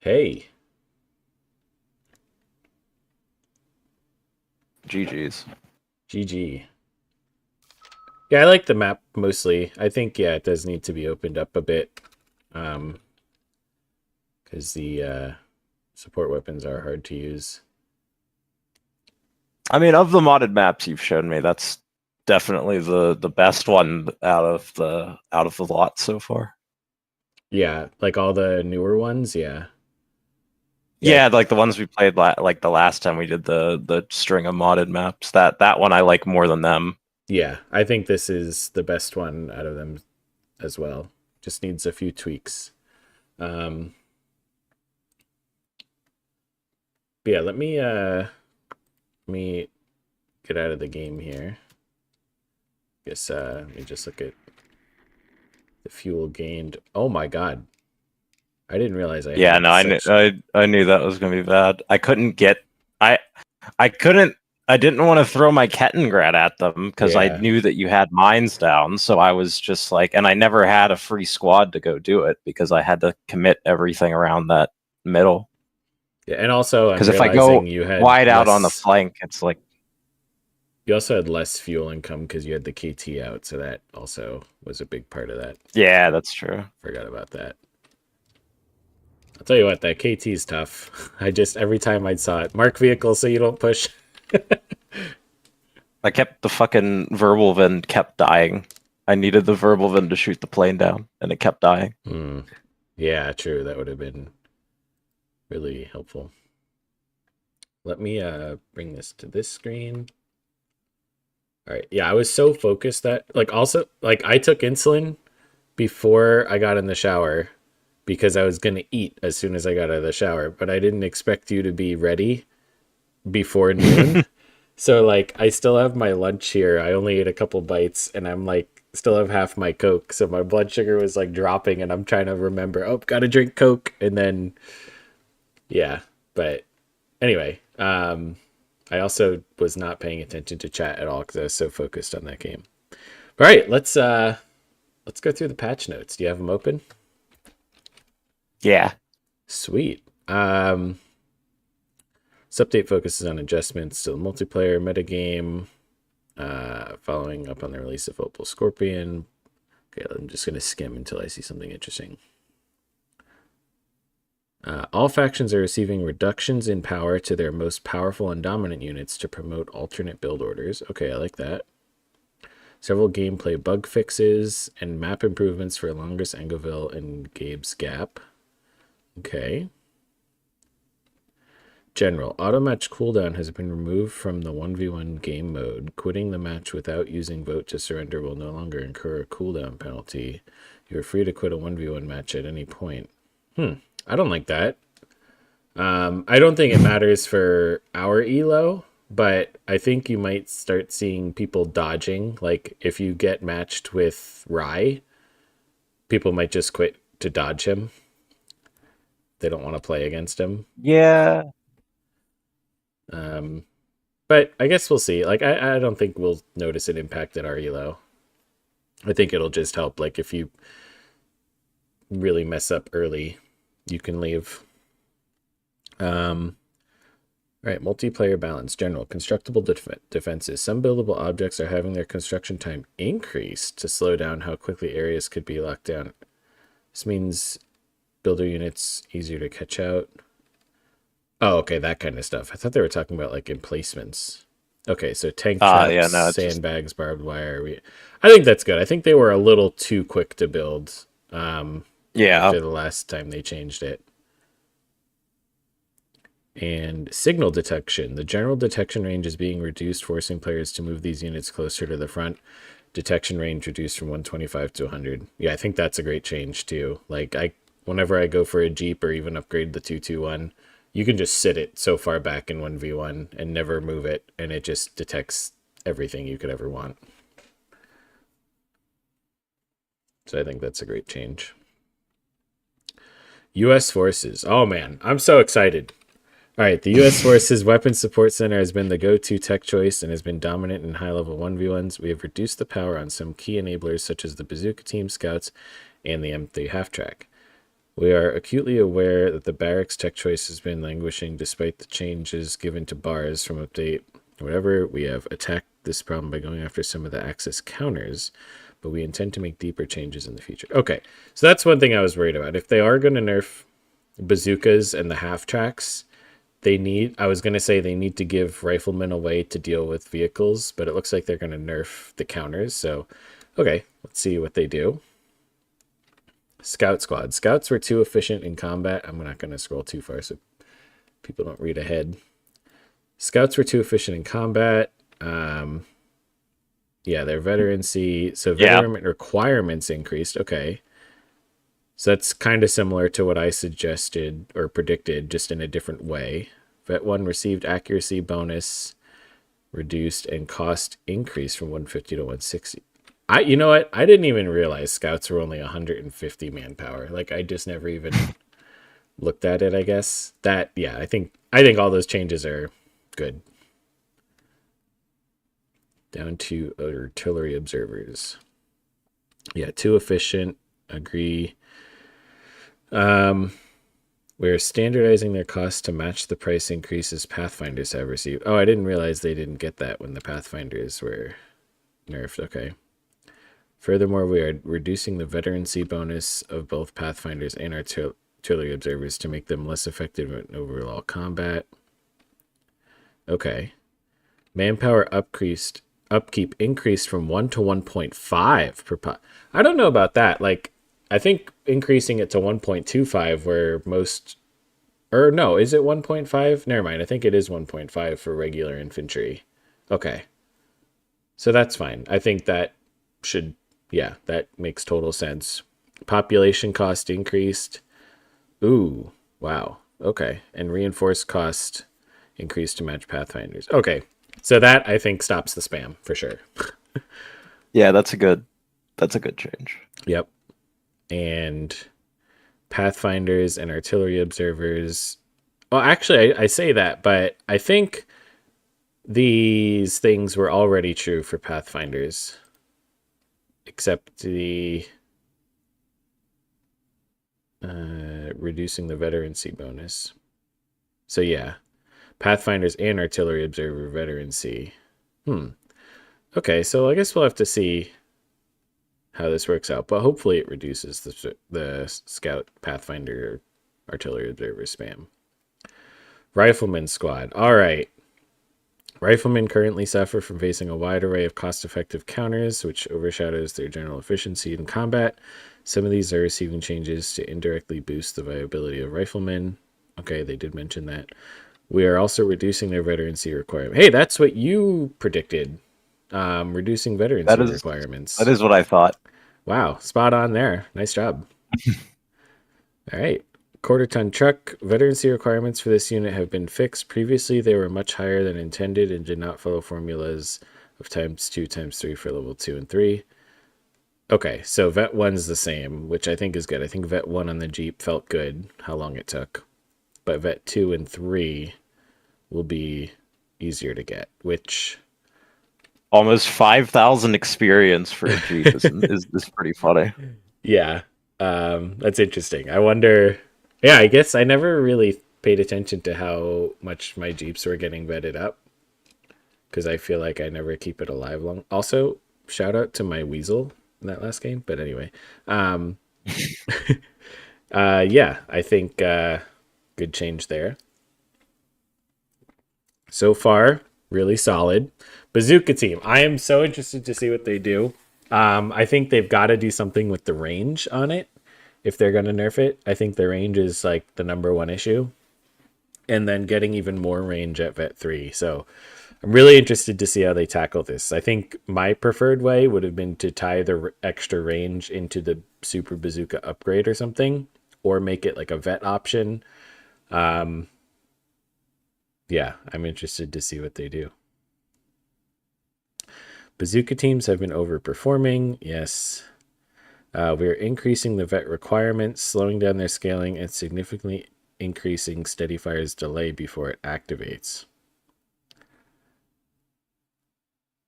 Hey. GG's. GG. Yeah, I like the map mostly. I think, yeah, it does need to be opened up a bit. Because the support weapons are hard to use. I mean, of the modded maps you've shown me, that's definitely the best one out of the lot so far. Yeah, like all the newer ones, yeah. Yeah, like the ones we played like the last time we did the string of modded maps. That one I like more than them. Yeah, I think this is the best one out of them as well. Just needs a few tweaks. But yeah, let me get out of the game here. Guess let me just look at the fuel gained. Oh my god. I didn't realize I Yeah, had no, I knew that was gonna be bad. I couldn't get I didn't want to throw my Kettengrat at them because I Yeah. knew that you had mines down, so I was just like, and I never had a free squad to go do it because I had to commit everything around that middle. Yeah, and also I'm Because if I realizing go you had wide out on the less, flank, it's like, you also had less fuel income because you had the KT out, so that also was a big part of that. yeah, that's true. Forgot about that. I'll tell you what, that KT is tough. I just, every time I saw it, mark vehicle so you don't push. I kept the fucking Verbalvin kept dying. I needed the Verbalvin to shoot the plane down, and it kept dying. Yeah, true. That would have been really helpful. Let me bring this to this screen. All right. Yeah, I was so focused that, like, also, like, I took insulin before I got in the shower because I was going to eat as soon as I got out of the shower, but I didn't expect you to be ready before noon. So, like, I still have my lunch here. I only ate a couple bites, and I'm like, still have half my Coke. So my blood sugar was like dropping, and I'm trying to remember, oh, gotta drink Coke. And then, yeah. But anyway, I also was not paying attention to chat at all because I was so focused on that game. All right, let's go through the patch notes. Do you have them open? Yeah. Sweet. This update focuses on adjustments to the multiplayer metagame, following up on the release of Opal Scorpion. Okay, I'm just going to skim until I see something interesting. All factions are receiving reductions in power to their most powerful and dominant units to promote alternate build orders. Okay, I like that. Several gameplay bug fixes and map improvements for Longus, Angoville, and Gabe's Gap. Okay. General, auto match cooldown has been removed from the 1v1 game mode. Quitting the match without using vote to surrender will no longer incur a cooldown penalty. You are free to quit a 1v1 match at any point. I don't like that. I don't think it matters for our elo, but I think you might start seeing people dodging. Like if you get matched with Rye, people might just quit to dodge him. They don't want to play against him. Yeah. Um, but I guess we'll see. Like I don't think we'll notice an impact at our elo. I think it'll just help. Like if you really mess up early, you can leave. All right, multiplayer balance. General. Constructible defenses. Some buildable objects are having their construction time increased to slow down how quickly areas could be locked down. This means builder units easier to catch out. Oh, okay, that kind of stuff. I thought they were talking about like emplacements. Okay, so tank traps, Yeah, no, it's just sandbags, barbed wire. I think that's good. I think they were a little too quick to build yeah. after the last time they changed it. And signal detection. The general detection range is being reduced, forcing players to move these units closer to the front. Detection range reduced from 125 to 100. Yeah, I think that's a great change too. Like whenever I go for a Jeep or even upgrade the 221, you can just sit it so far back in 1v1 and never move it, and it just detects everything you could ever want. So I think that's a great change. U.S. Forces. Oh man, I'm so excited. All right, the U.S. Forces Weapons Support Center has been the go-to tech choice and has been dominant in high-level 1v1s. We have reduced the power on some key enablers such as the Bazooka Team Scouts and the M3 half-track. We are acutely aware that the barracks tech choice has been languishing despite the changes given to bars from update. Whatever, we have attacked this problem by going after some of the access counters, but we intend to make deeper changes in the future. Okay, so that's one thing I was worried about. If they are going to nerf bazookas and the half-tracks, I was going to say they need to give riflemen a way to deal with vehicles, but it looks like they're going to nerf the counters. So, okay, let's see what they do. Scout squad. Scouts were too efficient in combat. I'm not going to scroll too far so people don't read ahead. Scouts were too efficient in combat. Yeah, their veterancy. So veteran requirements increased. Okay. So that's kind of similar to what I suggested or predicted, just in a different way. Vet 1 received accuracy bonus reduced and cost increased from 150 to 160. You know what? I didn't even realize scouts were only 150 manpower. Like I just never even looked at it, I guess. I think all those changes are good. Down to artillery observers. Yeah, too efficient. Agree. We're standardizing their costs to match the price increases Pathfinders have received. Oh, I didn't realize they didn't get that when the Pathfinders were nerfed. Okay. Furthermore, we are reducing the veterancy bonus of both Pathfinders and artillery observers to make them less effective in overall combat. Okay. Manpower upkeep increased from 1 to 1.5 per pot. I don't know about that. Like, I think increasing it to 1.25 where most... Or no, is it 1.5? Never mind. I think it is 1.5 for regular infantry. Okay. So that's fine. I think that should... Yeah, that makes total sense. Population cost increased. Ooh, wow. Okay. And reinforced cost increased to match Pathfinders. Okay. So that, I think, stops the spam, for sure. Yeah, that's a good change. Yep. And Pathfinders and artillery observers. Well, actually, I say that, but I think these things were already true for Pathfinders, except the reducing the veterancy bonus. So yeah, Pathfinders and artillery observer veterancy. Okay, so I guess we'll have to see how this works out, but hopefully it reduces the scout Pathfinder artillery observer spam. Rifleman squad. All right. Riflemen currently suffer from facing a wide array of cost-effective counters, which overshadows their general efficiency in combat. Some of these are receiving changes to indirectly boost the viability of riflemen. Okay, they did mention that. We are also reducing their veterancy requirement. Hey, that's what you predicted. Reducing veterancy requirements. That is what I thought. Wow, spot on there. Nice job. All right. Quarter-ton truck. Veterancy requirements for this unit have been fixed. Previously, they were much higher than intended and did not follow formulas of ×2 ×3 for level 2 and 3. Okay, so Vet 1's the same, which I think is good. I think Vet 1 on the Jeep felt good, how long it took. But Vet 2 and 3 will be easier to get, which... Almost 5,000 experience for a Jeep is pretty funny. Yeah, that's interesting. I wonder... Yeah, I guess I never really paid attention to how much my Jeeps were getting vetted up, because I feel like I never keep it alive long. Also, shout out to my Weasel in that last game. But anyway, yeah, I think good change there. So far, really solid. Bazooka team. I am so interested to see what they do. I think they've got to do something with the range on it if they're going to nerf it. I think the range is like the #1 issue. And then getting even more range at Vet 3. So I'm really interested to see how they tackle this. I think my preferred way would have been to tie the extra range into the Super Bazooka upgrade or something, or make it like a vet option. Yeah, I'm interested to see what they do. Bazooka teams have been overperforming. Yes. We are increasing the vet requirements, slowing down their scaling, and significantly increasing Steady Fire's delay before it activates.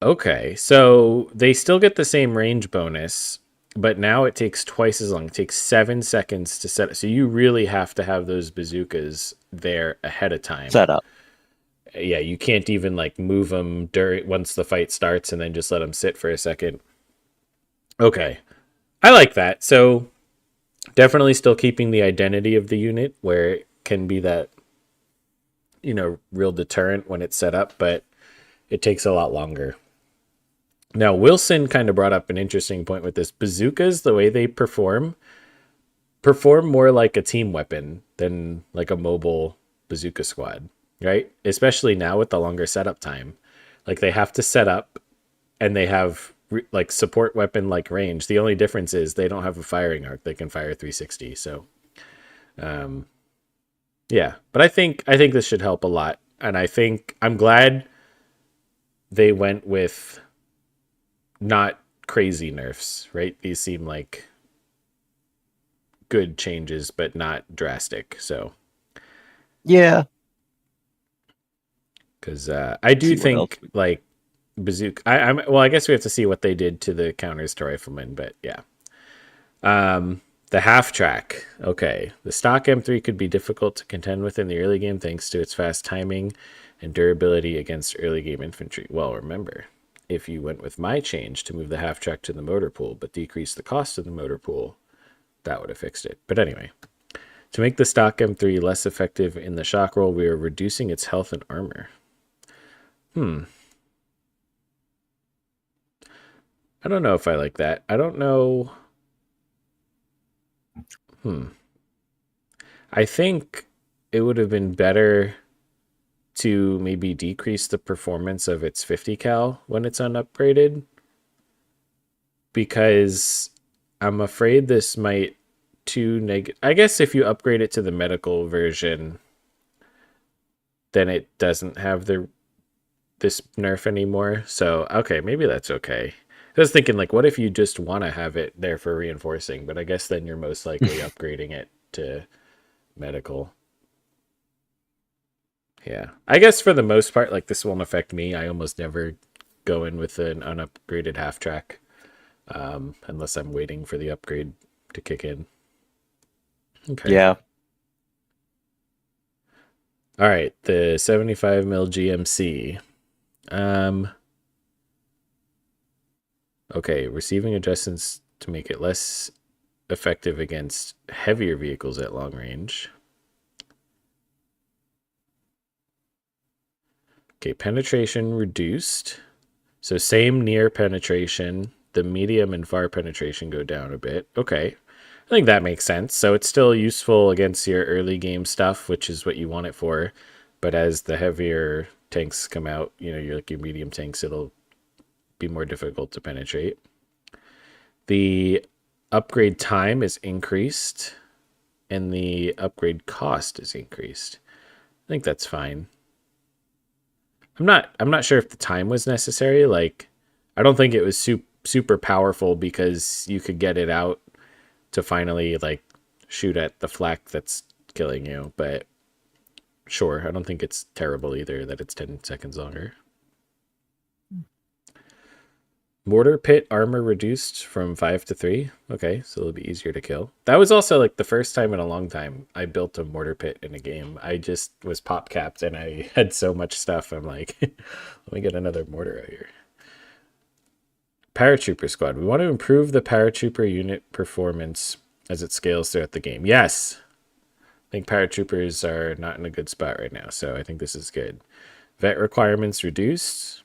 Okay, so they still get the same range bonus, but now it takes twice as long. It takes 7 seconds to set it. So you really have to have those bazookas there ahead of time. Set up. Yeah, you can't even like move them once the fight starts and then just let them sit for a second. Okay, I like that. So definitely still keeping the identity of the unit where it can be that, real deterrent when it's set up, but it takes a lot longer. Now, Wilson kind of brought up an interesting point with this. Bazookas, the way they perform more like a team weapon than like a mobile bazooka squad, right? Especially now with the longer setup time. Like they have to set up and they have like support weapon like range. The only difference is they don't have a firing arc. They can fire 360. So, yeah, but I think this should help a lot. And I'm glad they went with not crazy nerfs, right? These seem like good changes, but not drastic. So, yeah, because I do think like bazooka. I guess we have to see what they did to the counters to riflemen, but yeah. The half track. Okay, the stock M3 could be difficult to contend with in the early game thanks to its fast timing and durability against early game infantry. Well, remember, if you went with my change to move the half track to the motor pool but decrease the cost of the motor pool, that would have fixed it. But anyway, to make the stock M3 less effective in the shock roll, we are reducing its health and armor. I don't know if I like that. I don't know. I think it would have been better to maybe decrease the performance of its 50 cal when it's unupgraded, because I'm afraid this might I guess if you upgrade it to the medical version, then it doesn't have this nerf anymore. So okay, maybe that's okay. I was thinking like, what if you just want to have it there for reinforcing, but I guess then you're most likely upgrading it to medical. Yeah, I guess for the most part, like this won't affect me. I almost never go in with an unupgraded half track, unless I'm waiting for the upgrade to kick in. Okay. Yeah. All right, the 75 mil GMC. Okay, receiving adjustments to make it less effective against heavier vehicles at long range. Okay, penetration reduced. So same near penetration. The medium and far penetration go down a bit. Okay, I think that makes sense. So it's still useful against your early game stuff, which is what you want it for. But as the heavier tanks come out, your medium tanks, it'll be more difficult to penetrate. The upgrade time is increased, and the upgrade cost is increased. I think that's fine. I'm not sure if the time was necessary. Like, I don't think it was super powerful because you could get it out to finally like shoot at the flak that's killing you. But sure, I don't think it's terrible either that it's 10 seconds longer. Mortar pit armor reduced from 5 to 3. Okay, so it'll be easier to kill. That was also like the first time in a long time I built a mortar pit in a game. I just was pop capped and I had so much stuff. I'm like, let me get another mortar out here. Paratrooper squad. We want to improve the paratrooper unit performance as it scales throughout the game. Yes. I think paratroopers are not in a good spot right now, so I think this is good. Vet requirements reduced.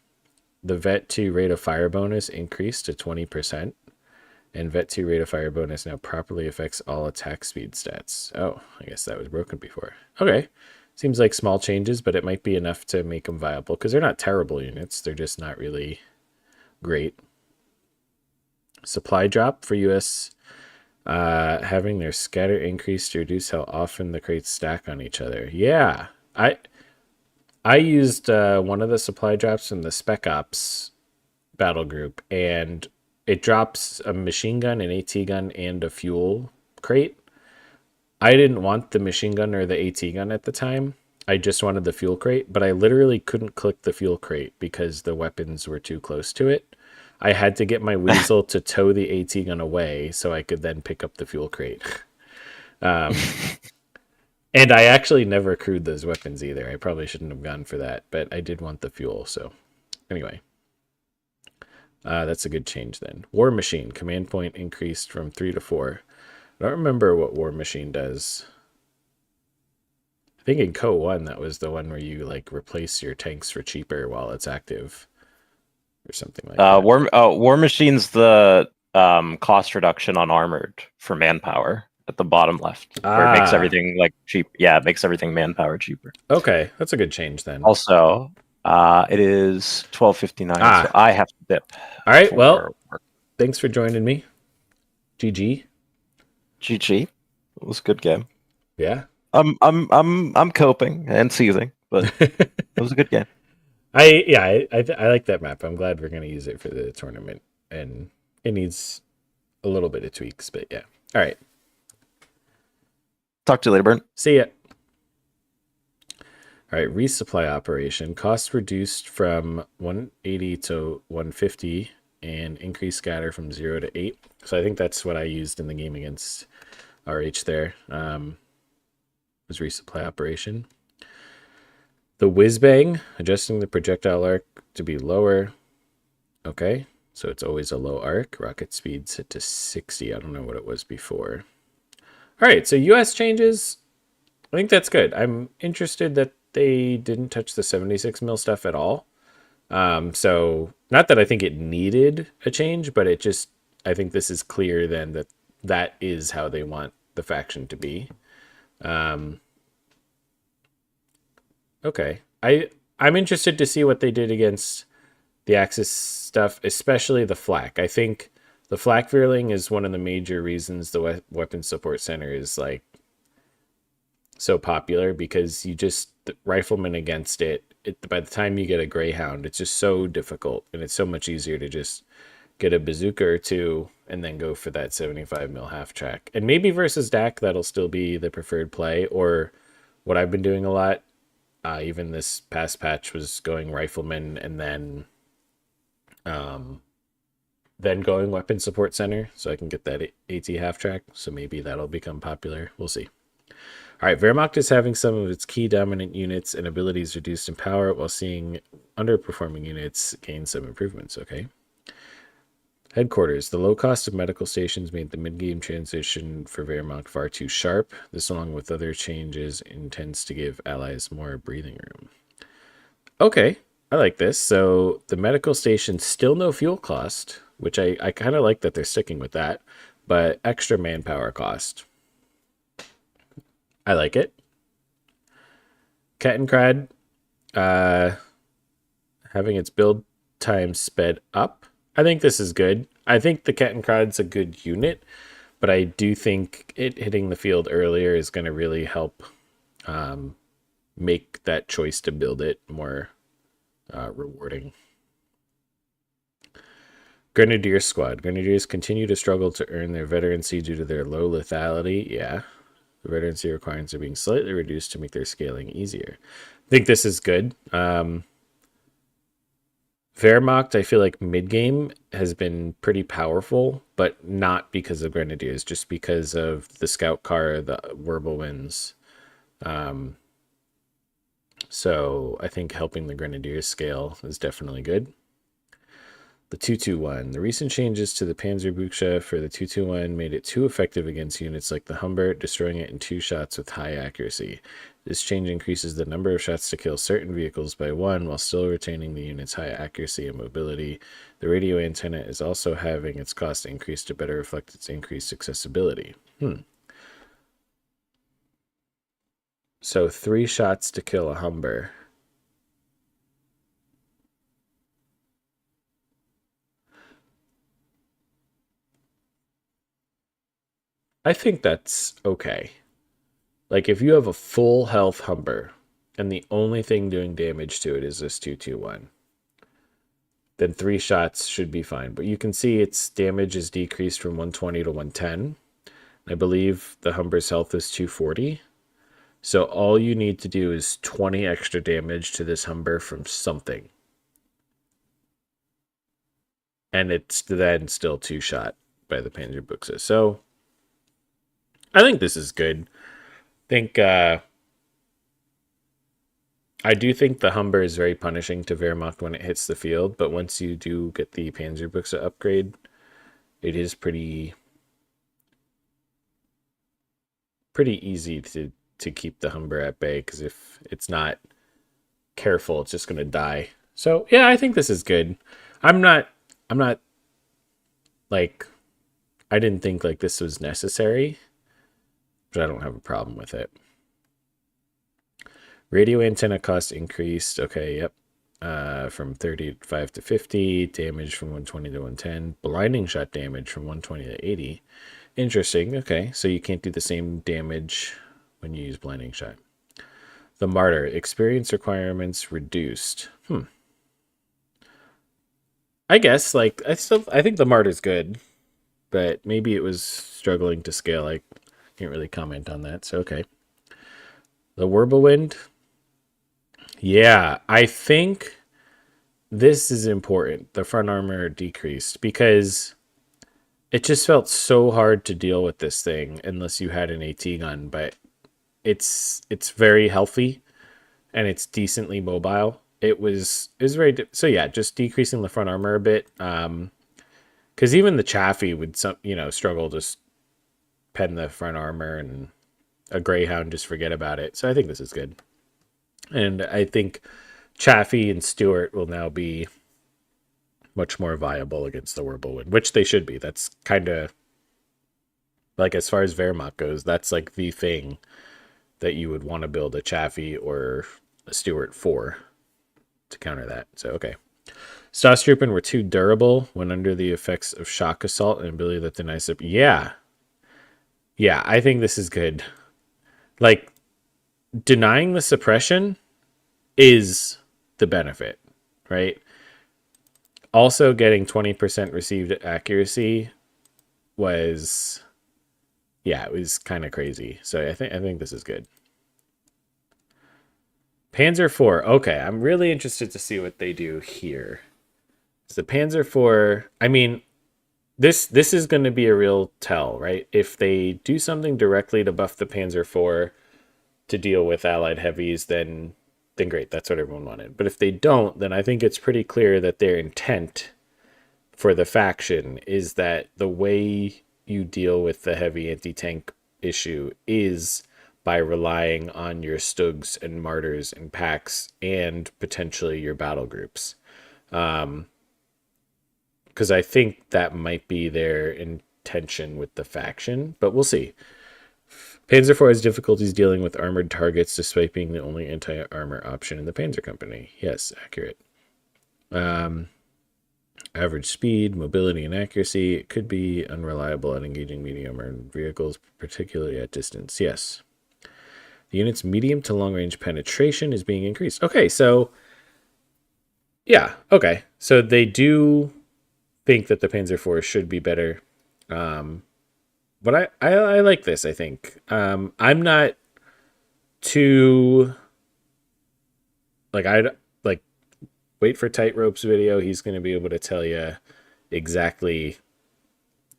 The Vet 2 rate of fire bonus increased to 20%. And Vet 2 rate of fire bonus now properly affects all attack speed stats. Oh, I guess that was broken before. Okay. Seems like small changes, but it might be enough to make them viable because they're not terrible units. They're just not really great. Supply drop for US having their scatter increase to reduce how often the crates stack on each other. Yeah. I used one of the supply drops in the Spec Ops battle group, and it drops a machine gun, an AT gun, and a fuel crate. I didn't want the machine gun or the AT gun at the time. I just wanted the fuel crate, but I literally couldn't click the fuel crate because the weapons were too close to it. I had to get my weasel to tow the AT gun away so I could then pick up the fuel crate. And I actually never crewed those weapons either. I probably shouldn't have gone for that, but I did want the fuel. So anyway, that's a good change then. War Machine command point increased from 3 to 4. I don't remember what War Machine does. I think in CoH3 that was the one where you like replace your tanks for cheaper while it's active, or something like that. War Machine's the cost reduction on armored for manpower at the bottom left, where it makes everything like cheap. Yeah, it makes everything manpower cheaper. Okay, that's a good change then. Also, it is 12:59, so I have to dip. All right, well, thanks for joining me. GG. GG. It was a good game. Yeah. I'm coping and seething, but it was a good game. I like that map. I'm glad we're gonna use it for the tournament, and it needs a little bit of tweaks, but yeah. All right. Talk to you later, Burn. See ya. All right, resupply operation. Cost reduced from 180 to 150 and increased scatter from 0 to 8. So I think that's what I used in the game against RH there. Was resupply operation. The whiz bang, adjusting the projectile arc to be lower. Okay, so it's always a low arc. Rocket speed set to 60. I don't know what it was before. All right, so US changes. I think that's good. I'm interested that they didn't touch the 76 mil stuff at all. So not that I think it needed a change, but it just, I think this is clear then that that is how they want the faction to be. Okay. I'm interested to see what they did against the Axis stuff, especially the flak. I think the flak Veerling is one of the major reasons the weapon support center is like so popular, because you just the rifleman against it, by the time you get a Greyhound, it's just so difficult, and it's so much easier to just get a bazooka or two and then go for that 75 mil half track. And maybe versus DAC that'll still be the preferred play, or what I've been doing a lot, even this past patch, was going rifleman and then going weapon support center, so I can get that AT half track. So maybe that'll become popular. We'll see. All right, Wehrmacht is having some of its key dominant units and abilities reduced in power, while seeing underperforming units gain some improvements. Okay. Headquarters. The low cost of medical stations made the mid-game transition for Wehrmacht far too sharp. This, along with other changes, intends to give allies more breathing room. Okay, I like this. So the medical station, still no fuel cost, which I kind of like that they're sticking with that, but extra manpower cost. I like it. Kettenkrad, having its build time sped up. I think this is good. I think the Kettenkrad's a good unit, but I do think it hitting the field earlier is going to really help make that choice to build it more rewarding. Grenadier Squad. Grenadiers continue to struggle to earn their veterancy due to their low lethality. Yeah. The veterancy requirements are being slightly reduced to make their scaling easier. I think this is good. Wehrmacht, I feel like mid-game has been pretty powerful, but not because of Grenadiers, just because of the Scout Car, the Whirlwinds. So I think helping the Grenadiers scale is definitely good. The 221. The recent changes to the Panzerbuchse for the 221 made it too effective against units like the Humber, destroying it in 2 shots with high accuracy. This change increases the number of shots to kill certain vehicles by 1 while still retaining the unit's high accuracy and mobility. The radio antenna is also having its cost increased to better reflect its increased accessibility. So 3 shots to kill a Humber. I think that's okay. Like, if you have a full health Humber, and the only thing doing damage to it is this 221, then 3 shots should be fine. But you can see its damage is decreased from 120 to 110. I believe the Humber's health is 240. So all you need to do is 20 extra damage to this Humber from something. And it's then still 2 shot by the Panzerbuchse. So I think this is good. I do think the Humber is very punishing to Wehrmacht when it hits the field, but once you do get the Panzerbuchse upgrade, it is pretty easy to keep the Humber at bay, because if it's not careful, it's just going to die. So yeah, I think this is good. I'm not like, I didn't think like this was necessary, but I don't have a problem with it. Radio antenna cost increased. Okay, yep. From 35 to 50. Damage from 120 to 110. Blinding shot damage from 120 to 80. Interesting. Okay, so you can't do the same damage when you use blinding shot. The Martyr. Experience requirements reduced. I guess, like, I think the Martyr's good, but maybe it was struggling to scale. I can't really comment on that, so okay. The Whirlwind. Yeah, I think this is important. The front armor decreased because it just felt so hard to deal with this thing unless you had an AT gun, but it's very healthy and it's decently mobile. It was very so yeah, just decreasing the front armor a bit, because even the Chaffee would struggle to pen the front armor, and a Greyhound just forget about it. So I think this is good. And I think Chaffee and Stewart will now be much more viable against the Whirlwind, which they should be. That's kind of like, as far as Wehrmacht goes, that's like the thing that you would want to build a Chaffee or a Stewart for to counter that. So, okay. Stosstruppen were too durable when under the effects of shock assault and ability that denies up. Yeah. Yeah, I think this is good. Like, denying the suppression is the benefit, right? Also, getting 20% received accuracy was, yeah, it was kind of crazy. So I think this is good. Panzer IV. Okay, I'm really interested to see what they do here. So Panzer IV, I mean, this is going to be a real tell, right? If they do something directly to buff the Panzer IV to deal with allied heavies, then great, that's what everyone wanted. But if they don't, then I think it's pretty clear that their intent for the faction is that the way you deal with the heavy anti-tank issue is by relying on your Stugs and Martyrs and packs and potentially your battle groups. Because I think that might be their intention with the faction, but we'll see. Panzer IV has difficulties dealing with armored targets despite being the only anti-armor option in the Panzer Company. Yes, accurate. Average speed, mobility, and accuracy. It could be unreliable at engaging medium armored vehicles, particularly at distance. Yes. The unit's medium to long range penetration is being increased. Okay, so yeah, okay. So they do think that the Panzer IV should be better. But I like this, I think. I'm not too I like wait for Tightropes video. He's going to be able to tell you exactly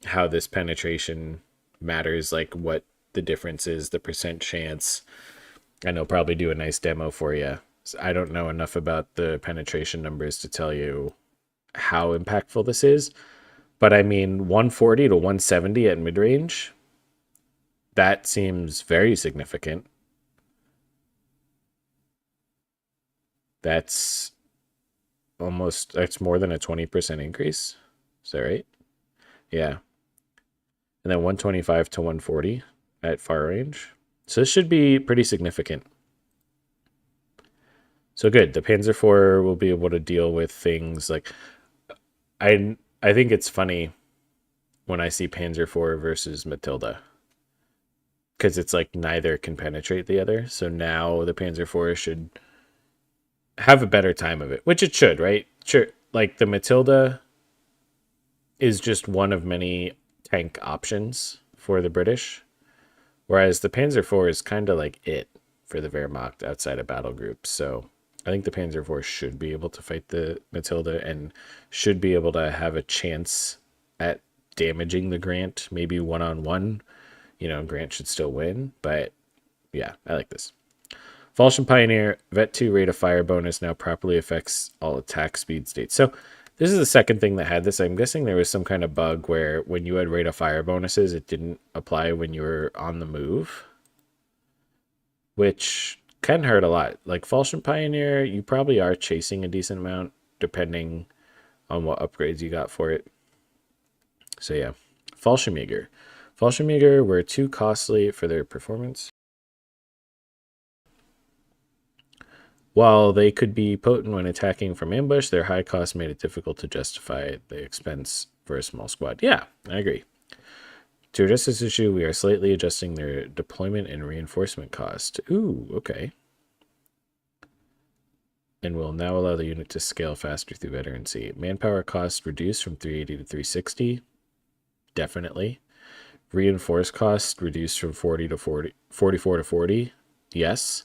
how this penetration matters, like what the difference is, the percent chance. And he'll probably do a nice demo for you. So I don't know enough about the penetration numbers to tell you how impactful this is. But I mean, 140 to 170 at mid range, that seems very significant. That's more than a 20% increase. Is that right? Yeah. And then 125 to 140 at far range. So this should be pretty significant. So good. The Panzer IV will be able to deal with things like I think it's funny when I see Panzer IV versus Matilda, because it's like neither can penetrate the other. So now the Panzer IV should have a better time of it, which it should, right? Sure. Like the Matilda is just one of many tank options for the British, whereas the Panzer IV is kind of like it for the Wehrmacht outside of battle groups. So I think the Panzer IV should be able to fight the Matilda and should be able to have a chance at damaging the Grant, maybe one-on-one. Grant should still win, but yeah, I like this. Falchion Pioneer, Vet 2 rate of fire bonus now properly affects all attack speed states. So this is the second thing that had this. I'm guessing there was some kind of bug where when you had rate of fire bonuses, it didn't apply when you were on the move, which can hurt a lot. Like Falchion Pioneer, you probably are chasing a decent amount depending on what upgrades you got for it. So yeah, Fallschirmjäger. Fallschirmjäger were too costly for their performance. While they could be potent when attacking from ambush, their high cost made it difficult to justify the expense for a small squad. Yeah, I agree. To address this issue, we are slightly adjusting their deployment and reinforcement cost. Ooh, okay. And will now allow the unit to scale faster through veterancy. Manpower cost reduced from 380 to 360. Definitely. Reinforced cost reduced from 44 to 40. Yes.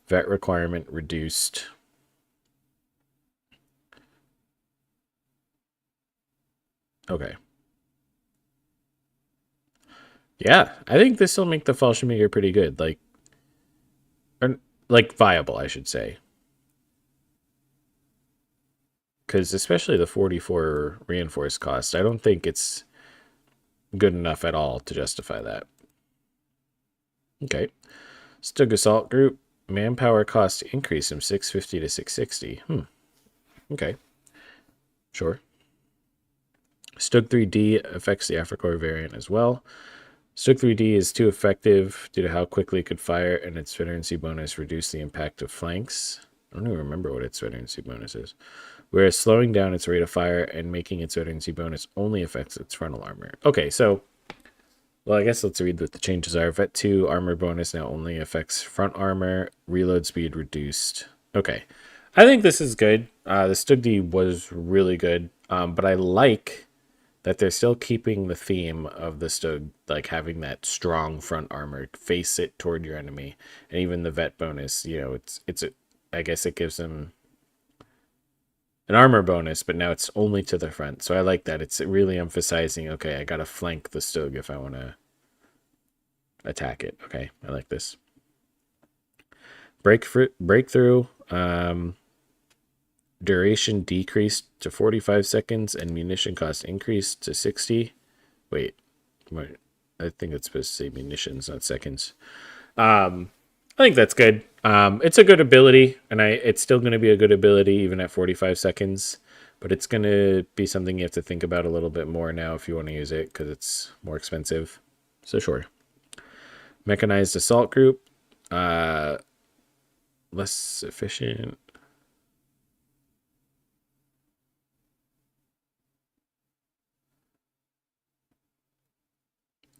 Vet requirement reduced. Okay. Yeah, I think this will make the Fallschirmjäger pretty good. Like viable, I should say. Because especially the 44 reinforced cost, I don't think it's good enough at all to justify that. Okay. Stug Assault Group. Manpower cost increase from 650 to 660. Okay. Sure. Stug 3D affects the Africorps variant as well. Stug 3D is too effective due to how quickly it could fire, and its veterancy bonus reduced the impact of flanks. I don't even remember what its veterancy bonus is. Whereas slowing down its rate of fire and making its veterancy bonus only affects its frontal armor. Okay, so well, I guess let's read what the changes are. Vet 2 armor bonus now only affects front armor. Reload speed reduced. Okay. I think this is good. The Stug D was really good. But I like that they're still keeping the theme of the Stug, like having that strong front armor, face it toward your enemy. And even the vet bonus, I guess it gives them an armor bonus, but now it's only to the front. So I like that. It's really emphasizing, okay, I gotta flank the Stug if I want to attack it. Okay, I like this. Breakthrough. Duration decreased to 45 seconds and munition cost increased to 60. Wait, I think it's supposed to say munitions, not seconds. I think that's good. It's a good ability, and it's still going to be a good ability even at 45 seconds, but it's going to be something you have to think about a little bit more now if you want to use it, because it's more expensive. So sure. Mechanized Assault Group. Less efficient.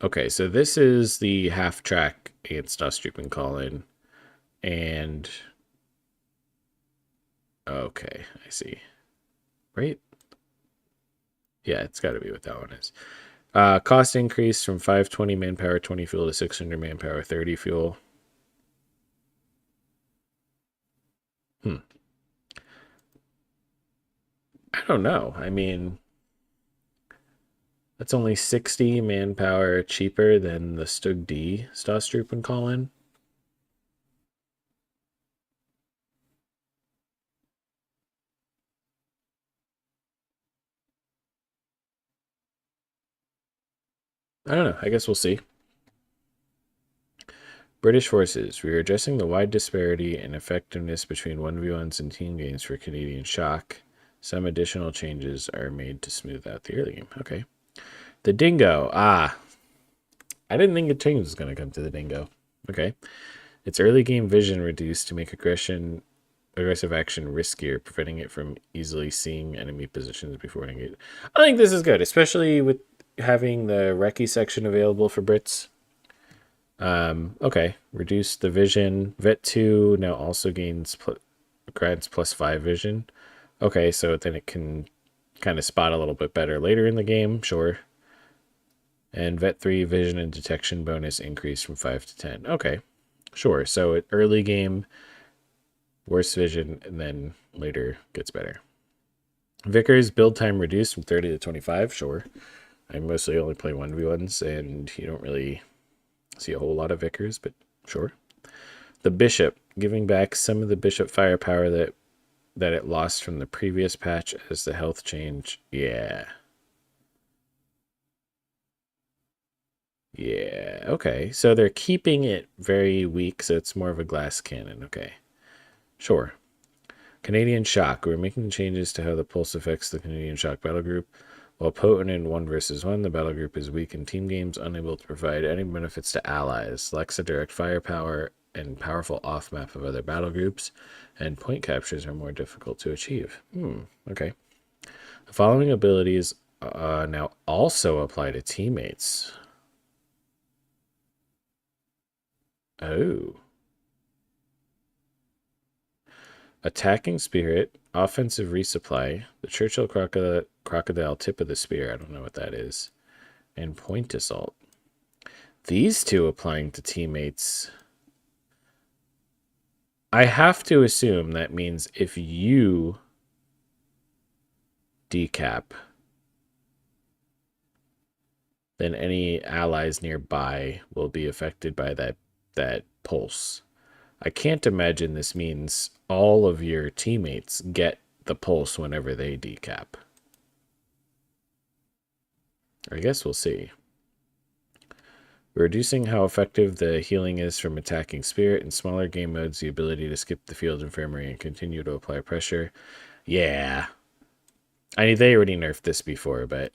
Okay, so this is the half track against Austrupen Colin. And okay, I see. Right? Yeah, it's got to be what that one is. Cost increase from 520 manpower 20 fuel to 600 manpower 30 fuel. I don't know. I mean, that's only 60 manpower cheaper than the Stug D Stostrupen Colin. I don't know. I guess we'll see. British forces. We are addressing the wide disparity in effectiveness between 1v1s and team games for Canadian Shock. Some additional changes are made to smooth out the early game. Okay. The Dingo. Ah. I didn't think a change was going to come to the Dingo. Okay. Its early game vision reduced to make aggressive action riskier, preventing it from easily seeing enemy positions before engaging. I think this is good, especially with having the recce section available for Brits. Okay, reduce the vision. Vet 2 now also grants +5 vision. Okay, so then it can kind of spot a little bit better later in the game, sure. And Vet 3 vision and detection bonus increase from 5 to 10. Okay, sure. So early game, worse vision, and then later gets better. Vickers build time reduced from 30 to 25, sure. I mostly only play 1v1s, and you don't really see a whole lot of Vickers, but sure. The Bishop, giving back some of the Bishop firepower that it lost from the previous patch as the health change. Yeah. Yeah, okay. So they're keeping it very weak, so it's more of a glass cannon. Okay. Sure. Canadian Shock. We're making changes to how the pulse affects the Canadian Shock battle group. While potent in 1 versus 1, the battle group is weak in team games, unable to provide any benefits to allies. Lacks a direct firepower and powerful off-map of other battle groups, and point captures are more difficult to achieve. Okay. The following abilities now also apply to teammates. Oh. Attacking Spirit, Offensive Resupply, the Churchill Crocodile Tip of the Spear, I don't know what that is, and Point Assault. These two applying to teammates. I have to assume that means if you decap, then any allies nearby will be affected by that pulse. I can't imagine this means all of your teammates get the pulse whenever they decap. I guess we'll see. We're reducing how effective the healing is from attacking spirit. In smaller game modes, the ability to skip the field infirmary and continue to apply pressure. Yeah. I mean, they already nerfed this before, but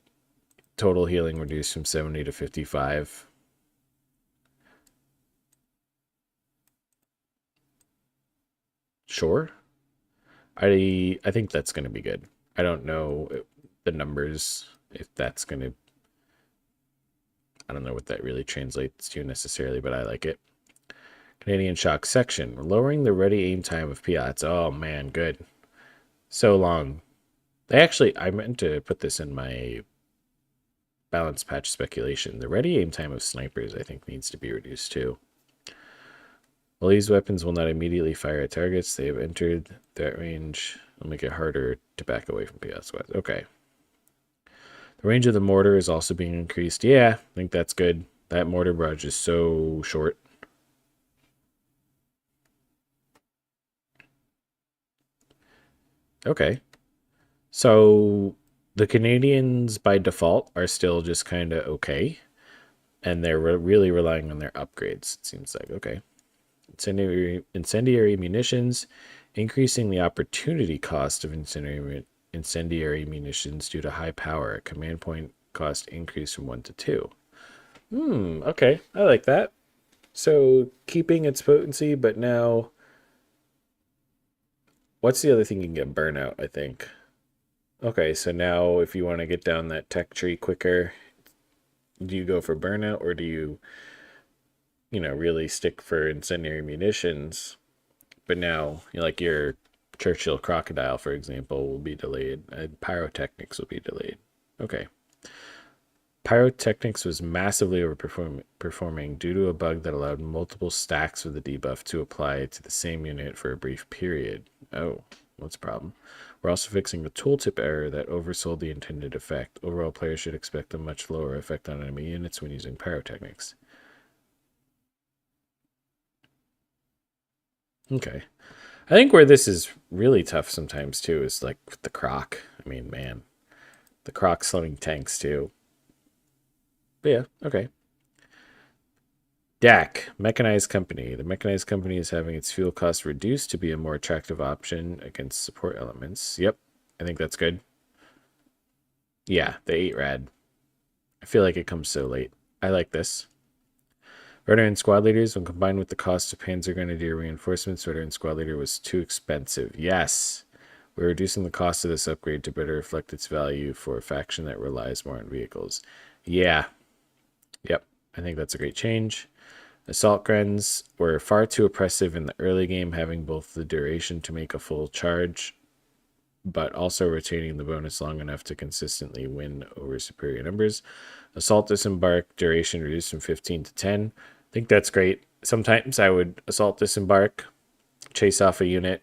total healing reduced from 70 to 55. Sure. I think that's going to be good. I don't know the numbers, if that's going to... I don't know what that really translates to necessarily, but I like it. Canadian Shock section. Lowering the ready aim time of Piats. Oh, man, good. So long. I meant to put this in my balance patch speculation. The ready aim time of snipers, I think, needs to be reduced too. While these weapons will not immediately fire at targets, they have entered that range. It'll make it harder to back away from Piat squads. Okay. The range of the mortar is also being increased. Yeah, I think that's good. That mortar barrage is so short. Okay. So the Canadians by default are still just kind of okay. And they're really relying on their upgrades, it seems like. Okay. Incendiary munitions, increasing the opportunity cost of incendiary munitions due to high power. Command point cost increase from 1 to 2. Okay. I like that. So keeping its potency, but now... What's the other thing you can get? Burnout, I think. Okay, so now if you want to get down that tech tree quicker, Do you go for burnout, or do you, really stick for incendiary munitions? But now, like your Churchill Crocodile, for example, will be delayed. Pyrotechnics will be delayed. Okay. Pyrotechnics was massively overperforming due to a bug that allowed multiple stacks of the debuff to apply to the same unit for a brief period. Oh, what's the problem? We're also fixing the tooltip error that oversold the intended effect. Overall, players should expect a much lower effect on enemy units when using pyrotechnics. Okay. I think where this is really tough sometimes too is like with the Croc. I mean, man, the Croc slowing tanks too. But yeah, okay. DAC, Mechanized Company. The Mechanized Company is having its fuel costs reduced to be a more attractive option against support elements. Yep, I think that's good. Yeah, the 8 rad. I feel like it comes so late. I like this. Veteran Squad Leaders, when combined with the cost of Panzer Grenadier reinforcements, Veteran Squad Leader was too expensive. Yes, we're reducing the cost of this upgrade to better reflect its value for a faction that relies more on vehicles. Yeah. Yep, I think that's a great change. Assault Grens were far too oppressive in the early game, having both the duration to make a full charge, but also retaining the bonus long enough to consistently win over superior numbers. Assault Disembark duration reduced from 15 to 10. I think that's great. Sometimes I would Assault Disembark, chase off a unit,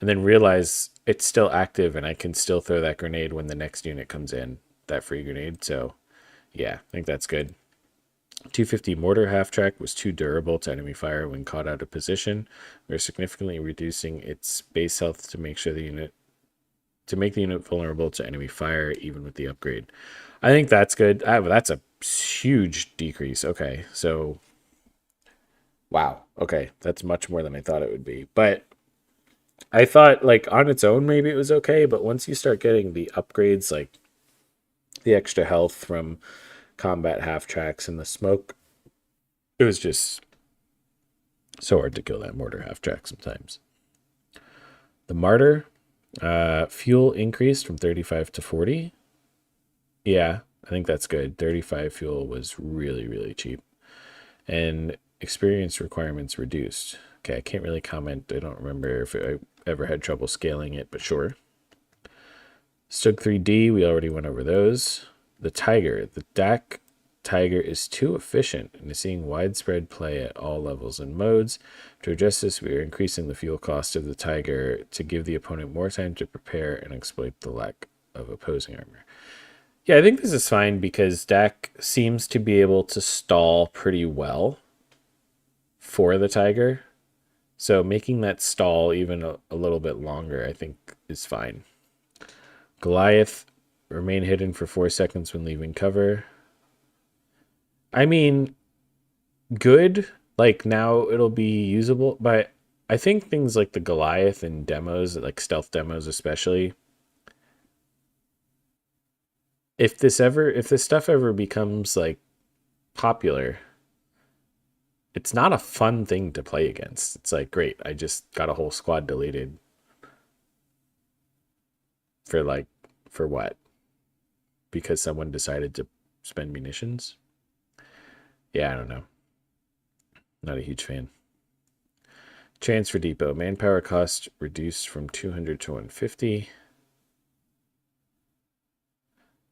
and then realize it's still active and I can still throw that grenade when the next unit comes in, that free grenade. So, yeah, I think that's good. 250 mortar half-track was too durable to enemy fire when caught out of position. We're significantly reducing its base health to make the unit vulnerable to enemy fire, even with the upgrade. I think that's good. That's a huge decrease. Okay, so wow. Okay, that's much more than I thought it would be. But I thought, like, on its own, maybe it was okay. But once you start getting the upgrades, like the extra health from combat half-tracks and the smoke, it was just so hard to kill that mortar half-track sometimes. The Martyr, fuel increased from 35 to 40. Yeah, I think that's good. 35 fuel was really, really cheap. And experience requirements reduced. Okay, I can't really comment. I don't remember if I ever had trouble scaling it, but sure. Stug 3D, we already went over those. The Tiger. The DAC Tiger is too efficient and is seeing widespread play at all levels and modes. To address this, we are increasing the fuel cost of the Tiger to give the opponent more time to prepare and exploit the lack of opposing armor. Yeah, I think this is fine because DAC seems to be able to stall pretty well for the Tiger. So making that stall even a little bit longer, I think, is fine. Goliath, remain hidden for 4 seconds when leaving cover. I mean, good. Like, now it'll be usable, but I think things like the Goliath and demos, like stealth demos especially, if this stuff ever becomes like popular, it's not a fun thing to play against. It's like, great, I just got a whole squad deleted for what? Because someone decided to spend munitions? Yeah, I don't know. Not a huge fan. Transfer depot. Manpower cost reduced from 200 to 150.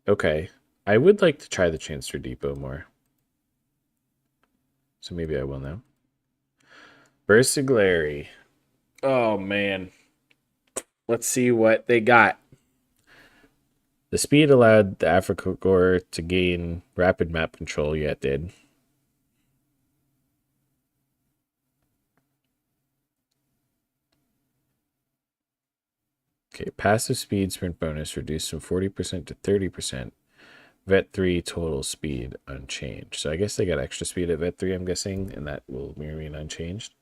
Okay. I would like to try the transfer depot more. So maybe I will now. Bursiglary. Oh, man. Let's see what they got. The speed allowed the Africa Gore to gain rapid map control. Yeah, it did. Okay, passive speed sprint bonus reduced from 40% to 30%. Vet 3 total speed unchanged. So I guess they got extra speed at Vet 3, I'm guessing, and that will remain unchanged.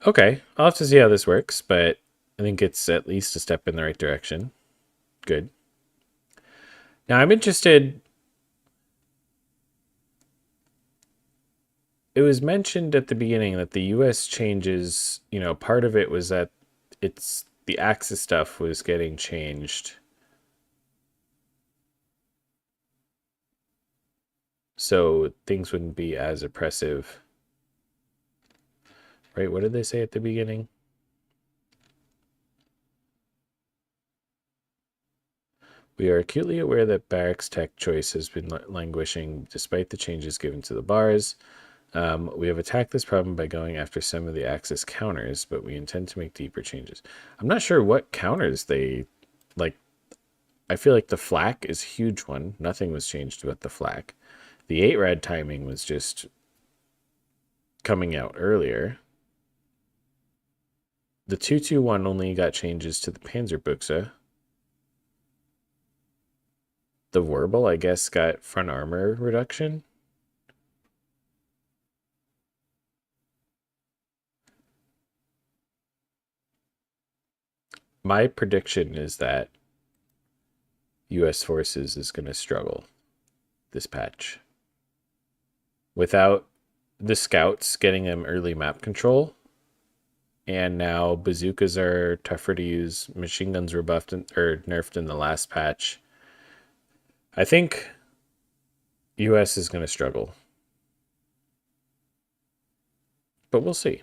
Okay, I'll have to see how this works, but I think it's at least a step in the right direction. Good. Now I'm interested. It was mentioned at the beginning that the US changes, part of it was that the Axis stuff was getting changed. so things wouldn't be as oppressive. Right? What did they say at the beginning? We are acutely aware that barracks tech choice has been languishing despite the changes given to the bars. We have attacked this problem by going after some of the Axis counters, but we intend to make deeper changes. I'm not sure what counters they like. I feel like the flak is a huge one. Nothing was changed about the flak. The 8-rad timing was just coming out earlier. The 221 only got changes to the Panzerbuchse. The Verbal, I guess, got front armor reduction. My prediction is that U.S. forces is going to struggle this patch. Without the scouts getting them early map control, and now bazookas are tougher to use, machine guns were buffed or nerfed in the last patch. I think U.S. is going to struggle. But we'll see.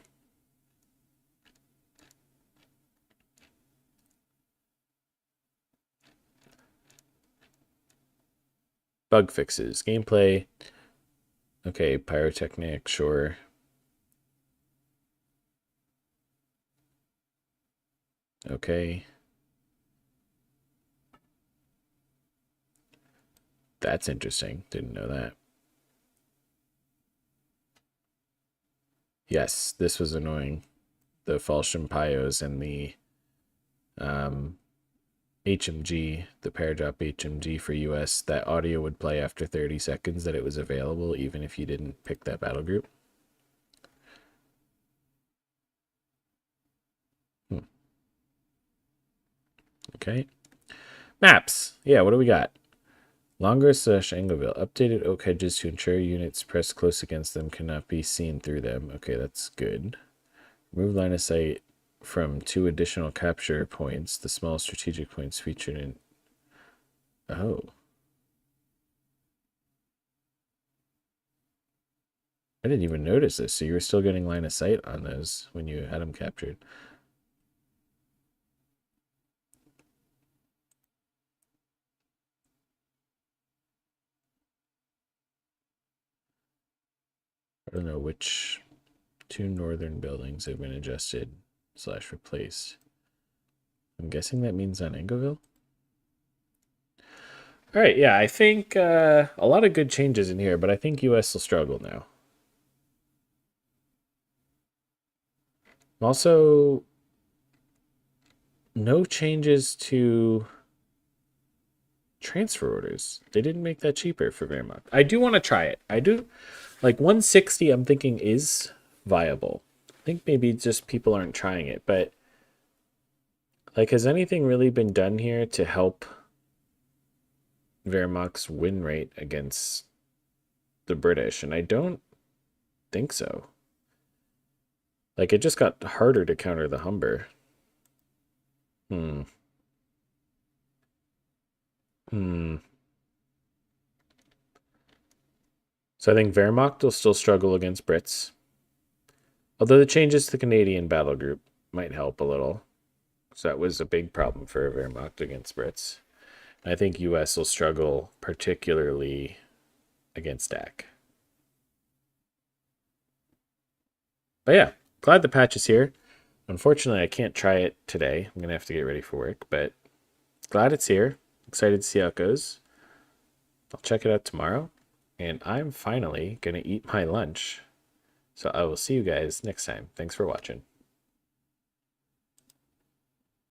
Bug fixes. Gameplay. Okay, pyrotechnic, sure. Okay. That's interesting. Didn't know that. Yes, this was annoying. The Falchion Pyos and the HMG, the Paradrop HMG for US, that audio would play after 30 seconds that it was available, even if you didn't pick that battle group. Okay. Maps. Yeah, what do we got? Longer/Angleville. Updated oak hedges to ensure units pressed close against them cannot be seen through them. Okay, that's good. Remove line of sight from 2 additional capture points. The small strategic points featured in... Oh. I didn't even notice this. So you were still getting line of sight on those when you had them captured. I don't know which 2 northern buildings have been adjusted/replaced. I'm guessing that means on Angleville. All right, yeah, I think a lot of good changes in here, but I think US will struggle now. Also, no changes to transfer orders. They didn't make that cheaper for Wehrmacht. I do want to try it. I do. Like 160, I'm thinking is viable. I think maybe just people aren't trying it, but like, has anything really been done here to help Wehrmacht's win rate against the British? And I don't think so. Like, it just got harder to counter the Humber. So I think Wehrmacht will still struggle against Brits. Although the changes to the Canadian battle group might help a little. So that was a big problem for Wehrmacht against Brits. I think US will struggle particularly against DAC. But yeah, glad the patch is here. Unfortunately, I can't try it today. I'm going to have to get ready for work, but glad it's here. Excited to see how it goes. I'll check it out tomorrow. And I'm finally going to eat my lunch. So I will see you guys next time. Thanks for watching.